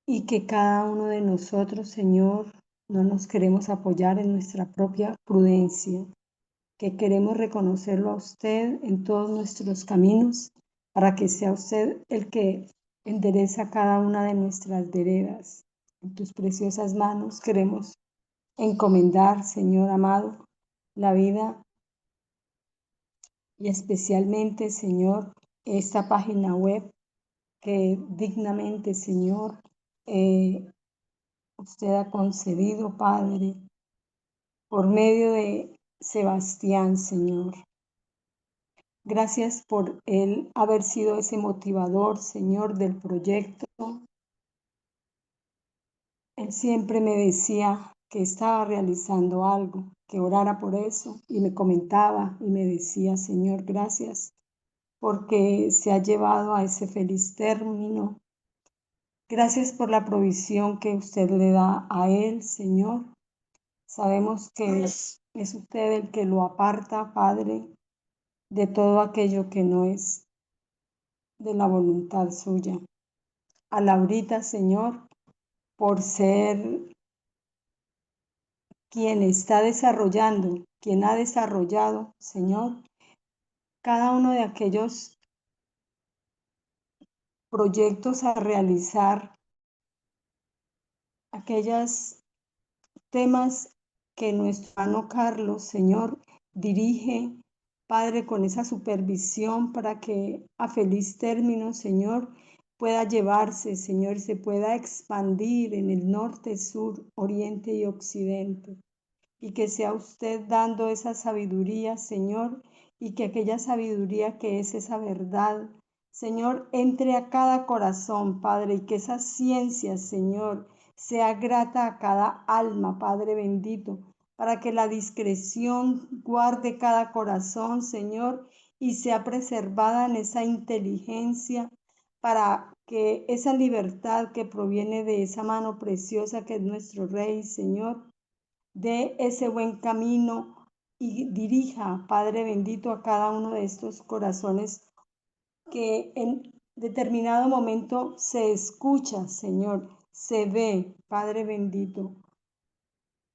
y que cada uno de nosotros, Señor, no nos queremos apoyar en nuestra propia prudencia, que queremos reconocerlo a usted en todos nuestros caminos, para que sea usted el que endereza cada una de nuestras veredas. En tus preciosas manos queremos encomendar, Señor amado, la vida y especialmente, Señor, esta página web que dignamente, Señor, usted ha concedido, Padre, por medio de Sebastián, Señor. Gracias por él haber sido ese motivador, Señor, del proyecto. Él siempre me decía que estaba realizando algo, que orara por eso, y me comentaba y me decía, Señor, gracias, porque se ha llevado a ese feliz término. Gracias por la provisión que usted le da a él, Señor. Sabemos que es usted el que lo aparta, Padre, de todo aquello que no es de la voluntad suya. A Laurita, Señor, por ser quien está desarrollando, quien ha desarrollado, Señor, cada uno de aquellos proyectos a realizar, aquellos temas que nuestro hermano Carlos, Señor, dirige, Padre, con esa supervisión para que a feliz término, Señor, pueda llevarse, Señor, se pueda expandir en el norte, sur, oriente y occidente. Y que sea usted dando esa sabiduría, Señor, y que aquella sabiduría que es esa verdad, Señor, entre a cada corazón, Padre, y que esa ciencia, Señor, sea grata a cada alma, Padre bendito, para que la discreción guarde cada corazón, Señor, y sea preservada en esa inteligencia, para que esa libertad que proviene de esa mano preciosa que es nuestro Rey, Señor, dé ese buen camino y dirija, Padre bendito, a cada uno de estos corazones que en determinado momento se escucha, Señor, se ve, Padre bendito.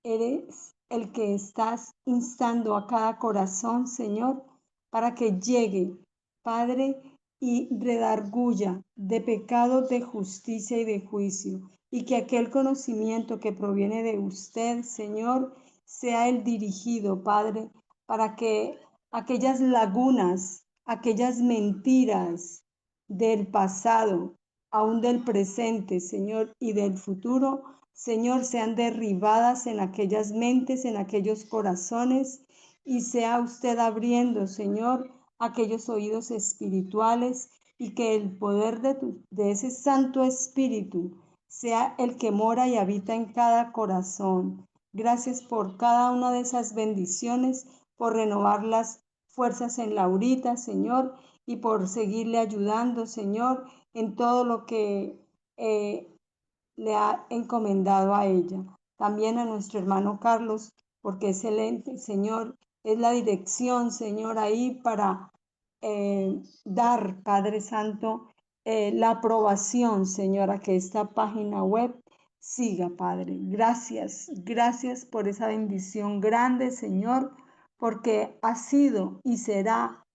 Eres el que estás instando a cada corazón, Señor, para que llegue, Padre, y redarguya de pecado, de justicia y de juicio, y que aquel conocimiento que proviene de usted, Señor, sea el dirigido, Padre, para que aquellas lagunas, aquellas mentiras del pasado, aún del presente, Señor, y del futuro, Señor, sean derribadas en aquellas mentes, en aquellos corazones, y sea usted abriendo, Señor, aquellos oídos espirituales, y que el poder de ese Santo Espíritu sea el que mora y habita en cada corazón. Gracias por cada una de esas bendiciones, por renovar las fuerzas en Laurita, Señor, y por seguirle ayudando, Señor, en todo lo que le ha encomendado a ella. También a nuestro hermano Carlos, porque excelente, Señor, es la dirección, Señor, ahí para dar, Padre Santo, la aprobación, Señor, a que esta página web siga, Padre. Gracias, gracias por esa bendición grande, Señor, porque ha sido y será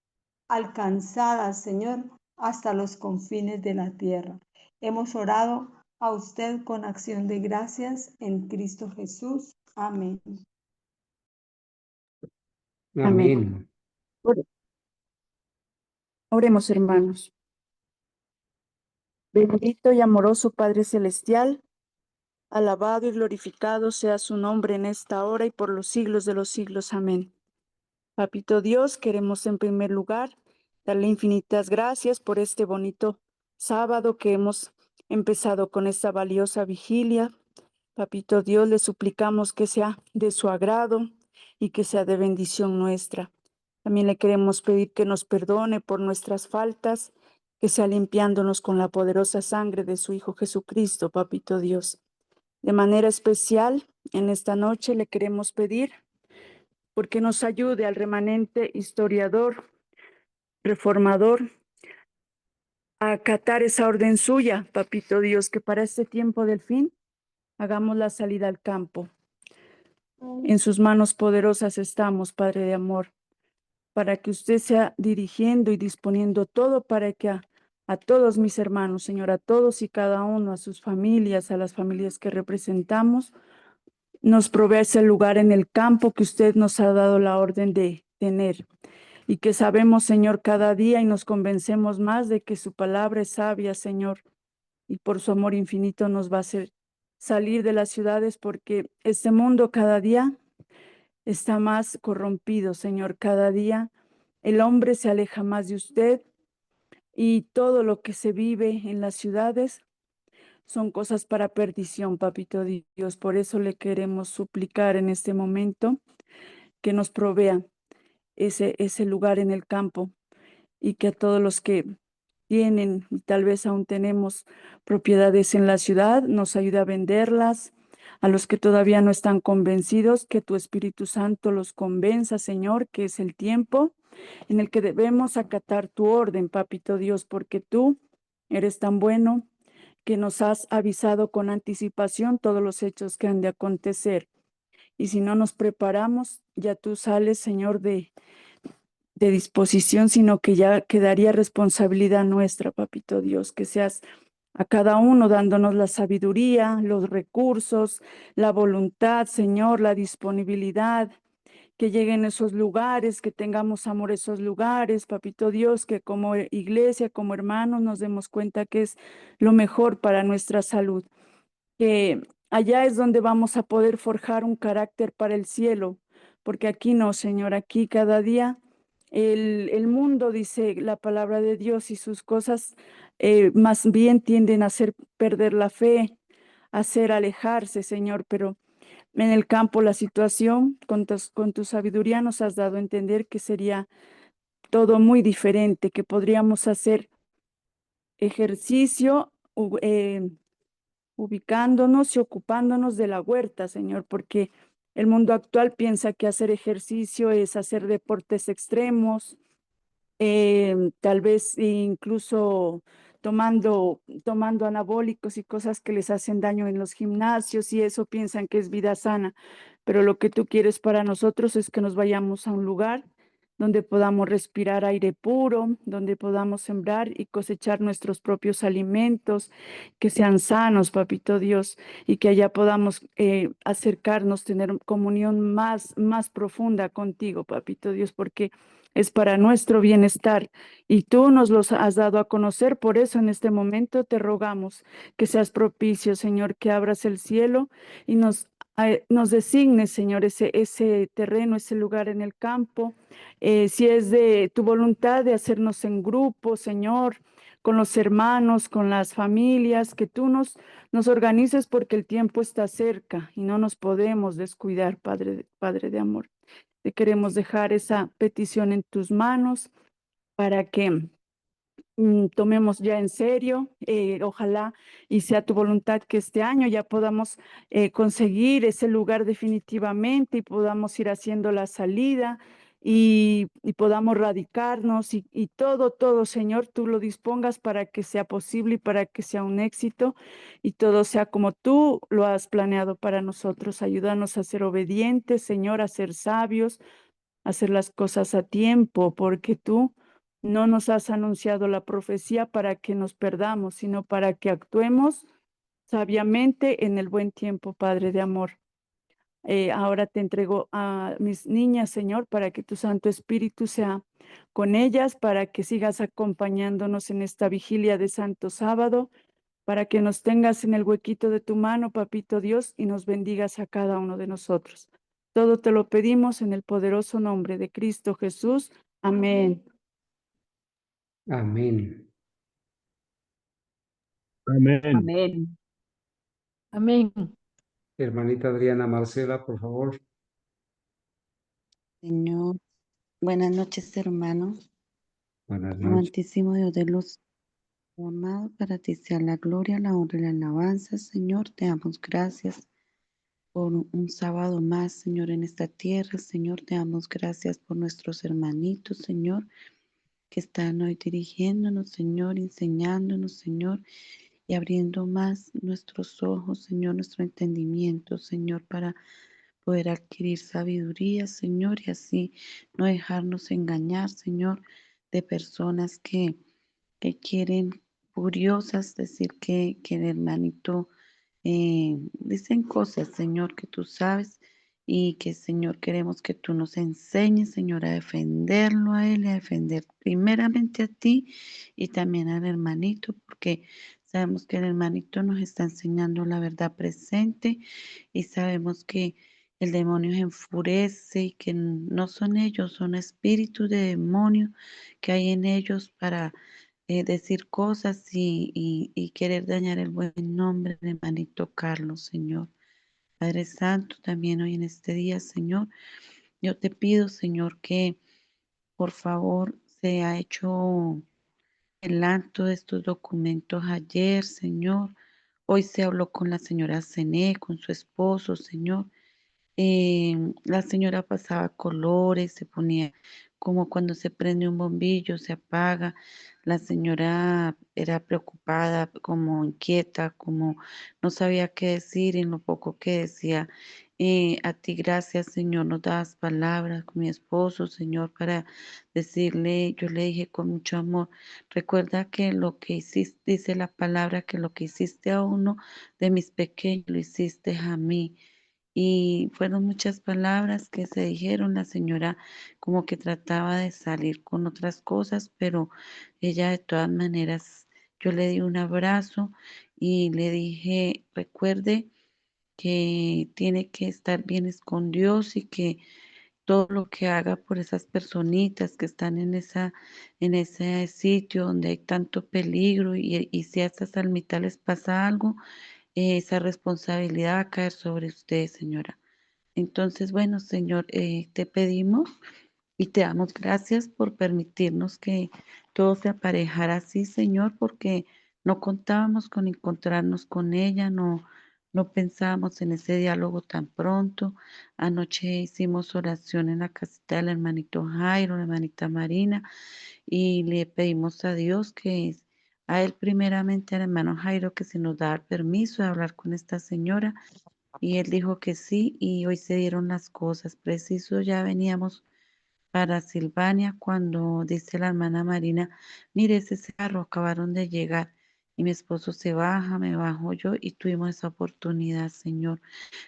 alcanzada, Señor, hasta los confines de la tierra. Hemos orado a usted con acción de gracias en Cristo Jesús. Amén. Amén. Oremos, hermanos. Bendito y amoroso Padre Celestial, alabado y glorificado sea su nombre en esta hora y por los siglos de los siglos. Amén. Papito Dios, queremos en primer lugar darle infinitas gracias por este bonito sábado que hemos empezado con esta valiosa vigilia. Papito Dios, le suplicamos que sea de su agrado y que sea de bendición nuestra. También le queremos pedir que nos perdone por nuestras faltas, que sea limpiándonos con la poderosa sangre de su Hijo Jesucristo, Papito Dios. De manera especial, en esta noche le queremos pedir porque nos ayude al remanente historiador, reformador, a acatar esa orden suya, Papito Dios, que para este tiempo del fin hagamos la salida al campo. En sus manos poderosas estamos, Padre de amor, para que usted sea dirigiendo y disponiendo todo para que a todos mis hermanos, Señor, a todos y cada uno, a sus familias, a las familias que representamos, nos provea ese lugar en el campo que usted nos ha dado la orden de tener. Y que sabemos, Señor, cada día y nos convencemos más de que su palabra es sabia, Señor, y por su amor infinito nos va a hacer salir de las ciudades, porque este mundo cada día está más corrompido, Señor. Cada día el hombre se aleja más de usted y todo lo que se vive en las ciudades son cosas para perdición, Papito Dios. Por eso le queremos suplicar en este momento que nos provea ese lugar en el campo y que a todos los que tienen y tal vez aún tenemos propiedades en la ciudad, nos ayude a venderlas. A los que todavía no están convencidos, que tu Espíritu Santo los convenza, Señor, que es el tiempo en el que debemos acatar tu orden, Papito Dios, porque tú eres tan bueno que nos has avisado con anticipación todos los hechos que han de acontecer. Y si no nos preparamos, ya tú sales, Señor, de disposición, sino que ya quedaría responsabilidad nuestra, Papito Dios, que seas a cada uno dándonos la sabiduría, los recursos, la voluntad, Señor, la disponibilidad, que lleguen esos lugares, que tengamos amor a esos lugares, Papito Dios, que como iglesia, como hermanos, nos demos cuenta que es lo mejor para nuestra salud, que allá es donde vamos a poder forjar un carácter para el cielo, porque aquí no, Señor, aquí cada día el mundo, dice la palabra de Dios, y sus cosas más bien tienden a hacer perder la fe, a hacer alejarse, Señor, pero en el campo la situación, con tu sabiduría nos has dado a entender que sería todo muy diferente, que podríamos hacer ejercicio, ubicándonos y ocupándonos de la huerta, Señor, porque el mundo actual piensa que hacer ejercicio es hacer deportes extremos, tal vez incluso tomando anabólicos y cosas que les hacen daño en los gimnasios y eso piensan que es vida sana, pero lo que tú quieres para nosotros es que nos vayamos a un lugar donde podamos respirar aire puro, donde podamos sembrar y cosechar nuestros propios alimentos, que sean sanos, Papito Dios, y que allá podamos acercarnos, tener comunión más profunda contigo, Papito Dios, porque es para nuestro bienestar y tú nos los has dado a conocer. Por eso en este momento te rogamos que seas propicio, Señor, que abras el cielo y nos designes, Señor, ese terreno, ese lugar en el campo. Si es de tu voluntad de hacernos en grupo, Señor, con los hermanos, con las familias, que tú nos organices porque el tiempo está cerca y no nos podemos descuidar, Padre de amor. Te queremos dejar esa petición en tus manos para que tomemos ya en serio, ojalá y sea tu voluntad que este año ya podamos conseguir ese lugar definitivamente y podamos ir haciendo la salida y podamos radicarnos y todo, Señor, tú lo dispongas para que sea posible y para que sea un éxito y todo sea como tú lo has planeado para nosotros. Ayúdanos a ser obedientes, Señor, a ser sabios, a hacer las cosas a tiempo, porque tú no nos has anunciado la profecía para que nos perdamos, sino para que actuemos sabiamente en el buen tiempo, Padre de amor. Ahora te entrego a mis niñas, Señor, para que tu Santo Espíritu sea con ellas, para que sigas acompañándonos en esta vigilia de Santo Sábado, para que nos tengas en el huequito de tu mano, Papito Dios, y nos bendigas a cada uno de nosotros. Todo te lo pedimos en el poderoso nombre de Cristo Jesús. Amén. Amén. Amén. Amén. Hermanita Adriana Marcela, por favor. Señor, buenas noches, hermanos. Buenas noches. Amantísimo Dios de los amados, para ti sea la gloria, la honra y la alabanza, Señor. Te damos gracias por un sábado más, Señor, en esta tierra. Señor, te damos gracias por nuestros hermanitos, Señor, que están hoy dirigiéndonos, Señor, enseñándonos, Señor, y abriendo más nuestros ojos, Señor, nuestro entendimiento, Señor, para poder adquirir sabiduría, Señor, y así no dejarnos engañar, Señor, de personas que quieren curiosas decir que el hermanito dicen cosas, Señor, que tú sabes y que, Señor, queremos que tú nos enseñes, Señor, a defenderlo a él y a defender primeramente a ti y también al hermanito, porque sabemos que el hermanito nos está enseñando la verdad presente y sabemos que el demonio se enfurece y que no son ellos, son espíritus de demonio que hay en ellos para decir cosas y querer dañar el buen nombre del hermanito Carlos, Señor. Padre Santo, también hoy en este día, Señor, yo te pido, Señor, que por favor se ha hecho el acto de estos documentos ayer, Señor. Hoy se habló con la señora Cené, con su esposo, Señor. La señora pasaba colores, se ponía como cuando se prende un bombillo, se apaga. La señora era preocupada, como inquieta, como no sabía qué decir, y en lo poco que decía, a ti gracias, Señor, nos das palabras con mi esposo, Señor, para decirle, yo le dije con mucho amor, recuerda que lo que hiciste, dice la palabra, que lo que hiciste a uno de mis pequeños, lo hiciste a mí. Y fueron muchas palabras que se dijeron. La señora como que trataba de salir con otras cosas, pero ella de todas maneras, yo le di un abrazo y le dije, recuerde que tiene que estar bien con Dios y que todo lo que haga por esas personitas que están en ese sitio donde hay tanto peligro y si a estas almitas les pasa algo, esa responsabilidad va a caer sobre usted, señora. Entonces, bueno, Señor, te pedimos y te damos gracias por permitirnos que todo se aparejara así, Señor, porque no contábamos con encontrarnos con ella, no pensábamos en ese diálogo tan pronto. Anoche hicimos oración en la casita del hermanito Jairo, la hermanita Marina, y le pedimos a Dios que a él primeramente, al hermano Jairo, que se nos da el permiso de hablar con esta señora y él dijo que sí y hoy se dieron las cosas. Preciso, ya veníamos para Silvania cuando dice la hermana Marina, mire ese carro, acabaron de llegar. Y mi esposo se baja, me bajo yo y tuvimos esa oportunidad, Señor.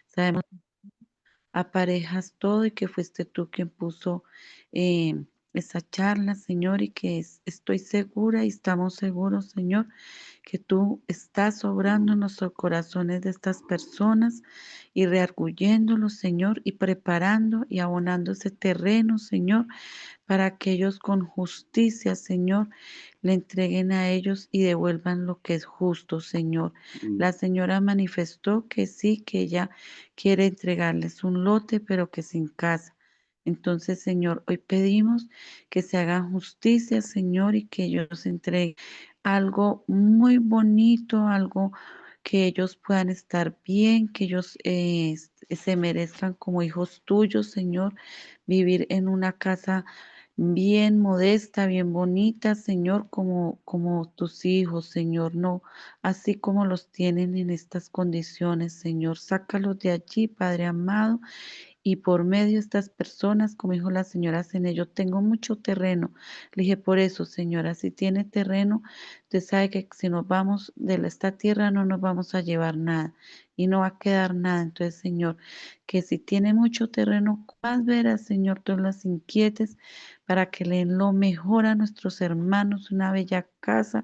Sabemos aparejas todo y que fuiste tú quien puso eh, esa charla, Señor, y que estoy segura y estamos seguros, Señor, que tú estás obrando en nuestros corazones de estas personas y rearguyéndolos, Señor, y preparando y abonando ese terreno, Señor, para que ellos con justicia, Señor, le entreguen a ellos y devuelvan lo que es justo, Señor. La señora manifestó que sí, que ella quiere entregarles un lote, pero que sin casa. Entonces, Señor, hoy pedimos que se haga justicia, Señor, y que ellos entreguen algo muy bonito, algo que ellos puedan estar bien, que ellos se merezcan como hijos tuyos, Señor, vivir en una casa bien modesta, bien bonita, Señor, como tus hijos, Señor, no, así como los tienen en estas condiciones, Señor, sácalos de allí, Padre amado, y por medio de estas personas, como dijo la señora Cené, yo tengo mucho terreno. Le dije, por eso, señora, si tiene terreno, usted sabe que si nos vamos de esta tierra no nos vamos a llevar nada y no va a quedar nada. Entonces, Señor, que si tiene mucho terreno, más veras, Señor, tú las inquietes para que le den lo mejor a nuestros hermanos, una bella casa,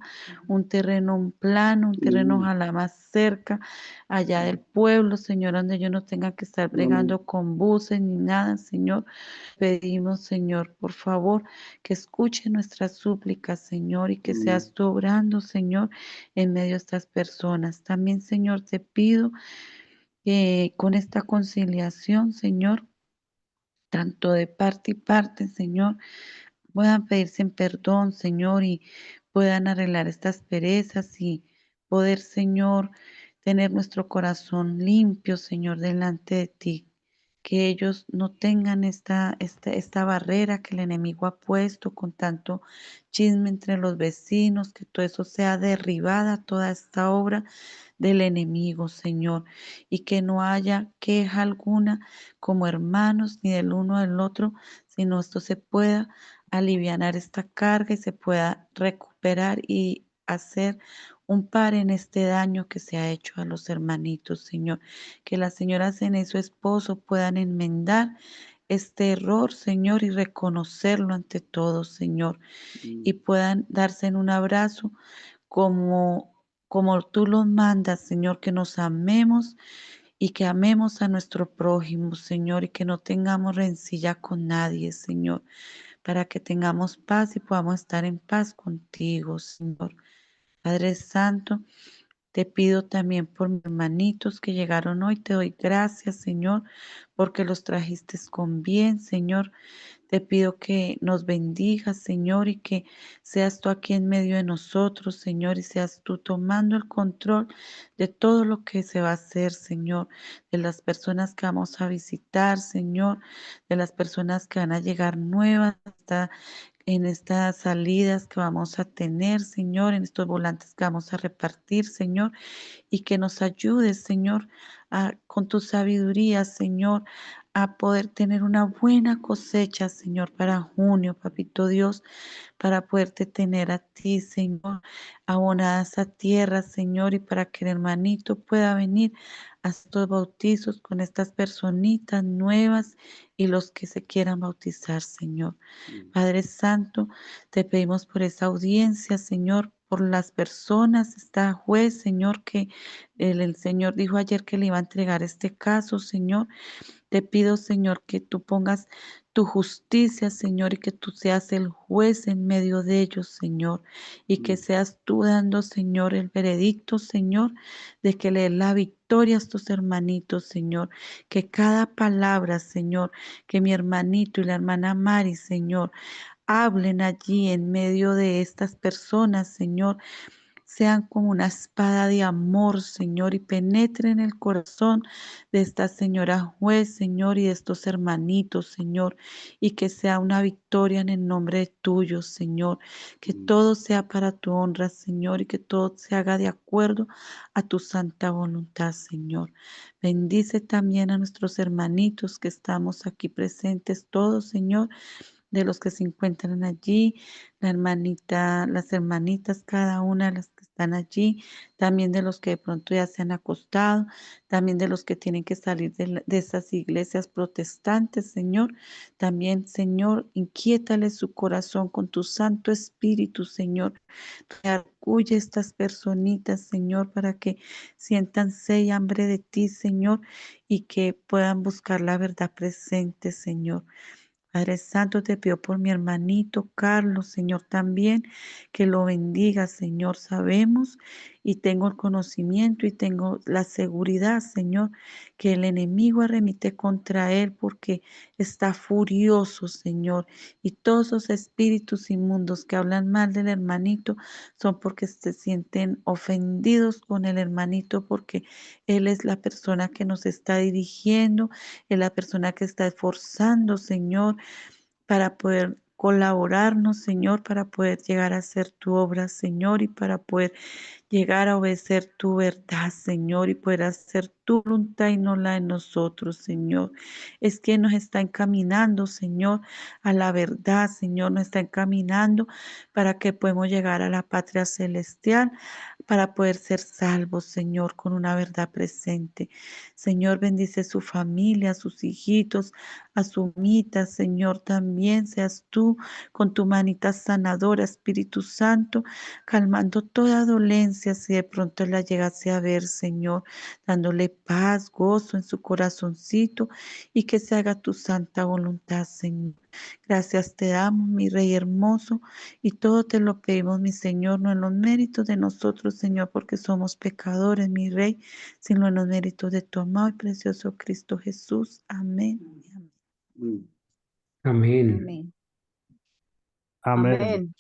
un terreno, un plano, un terreno ojalá más cerca allá del pueblo, Señor, donde yo no tenga que estar bregando con buses ni nada, Señor. Pedimos, Señor, por favor, que escuche nuestras súplicas, Señor, y que seas tú obrando, Señor, en medio de estas personas. También, Señor, te pido que con esta conciliación, Señor, tanto de parte y parte, Señor, puedan pedirse en perdón, Señor, y puedan arreglar estas perezas y poder, Señor, tener nuestro corazón limpio, Señor, delante de ti. Que ellos no tengan esta barrera que el enemigo ha puesto con tanto chisme entre los vecinos, que todo eso sea derribada, toda esta obra del enemigo, Señor, y que no haya queja alguna como hermanos ni del uno del otro, sino esto se pueda alivianar esta carga y se pueda recuperar y hacer un par en este daño que se ha hecho a los hermanitos, Señor. Que la señora Cena y su esposo puedan enmendar este error, Señor, y reconocerlo ante todos, Señor, y puedan darse en un abrazo como tú los mandas, Señor, que nos amemos y que amemos a nuestro prójimo, Señor, y que no tengamos rencilla con nadie, Señor, para que tengamos paz y podamos estar en paz contigo, Señor. Padre Santo, te pido también por mis hermanitos que llegaron hoy. Te doy gracias, Señor, porque los trajiste con bien, Señor. Te pido que nos bendigas, Señor, y que seas tú aquí en medio de nosotros, Señor, y seas tú tomando el control de todo lo que se va a hacer, Señor, de las personas que vamos a visitar, Señor, de las personas que van a llegar nuevas en estas salidas que vamos a tener, Señor, en estos volantes que vamos a repartir, Señor, y que nos ayudes, Señor, con tu sabiduría, Señor, a poder tener una buena cosecha, Señor, para junio, Papito Dios, para poderte tener a ti, Señor, abonada esa tierra, Señor, y para que el hermanito pueda venir a estos bautizos con estas personitas nuevas y los que se quieran bautizar, Señor. Padre Santo, te pedimos por esa audiencia, Señor, por las personas, esta juez, Señor, que el Señor dijo ayer que le iba a entregar este caso, Señor. Te pido, Señor, que tú pongas tu justicia, Señor, y que tú seas el juez en medio de ellos, Señor, y que seas tú dando, Señor, el veredicto, Señor, de que le des la victoria a estos hermanitos, Señor, que cada palabra, Señor, que mi hermanito y la hermana Mari, Señor, hablen allí en medio de estas personas, Señor, sean como una espada de amor, Señor, y penetren el corazón de esta señora juez, Señor, y de estos hermanitos, Señor, y que sea una victoria en el nombre tuyo, Señor, que todo sea para tu honra, Señor, y que todo se haga de acuerdo a tu santa voluntad, Señor. Bendice también a nuestros hermanitos que estamos aquí presentes todos, Señor, de los que se encuentran allí, la hermanita, las hermanitas, cada una de las que están allí, también de los que de pronto ya se han acostado, también de los que tienen que salir de esas iglesias protestantes, Señor. También, Señor, inquiétale su corazón con tu Santo Espíritu, Señor. Reargulle estas personitas, Señor, para que sientan sed y hambre de ti, Señor, y que puedan buscar la verdad presente, Señor. Padre Santo, te pido por mi hermanito Carlos, Señor, también que lo bendiga, Señor. Sabemos y tengo el conocimiento y tengo la seguridad, Señor, que el enemigo arremete contra él porque está furioso, Señor. Y todos esos espíritus inmundos que hablan mal del hermanito son porque se sienten ofendidos con el hermanito porque él es la persona que nos está dirigiendo, es la persona que está esforzando, Señor, para poder colaborarnos, Señor, para poder llegar a hacer tu obra, Señor, y para poder llegar a obedecer tu verdad, Señor, y poder hacer tu voluntad y no la de nosotros, Señor. Es que nos está encaminando, Señor, a la verdad, Señor, nos está encaminando para que podamos llegar a la patria celestial, para poder ser salvos, Señor, con una verdad presente. Señor, bendice su familia, a sus hijitos, a su mitad, Señor, también seas tú con tu manita sanadora, Espíritu Santo, calmando toda dolencia presencia, si de pronto la llegase a ver, Señor, dándole paz, gozo en su corazoncito y que se haga tu santa voluntad, Señor. Gracias te damos, mi Rey hermoso, y todo te lo pedimos, mi Señor, no en los méritos de nosotros, Señor, porque somos pecadores, mi Rey, sino en los méritos de tu amado y precioso Cristo Jesús. Amén. Y amén. Amén. Amén. Amén.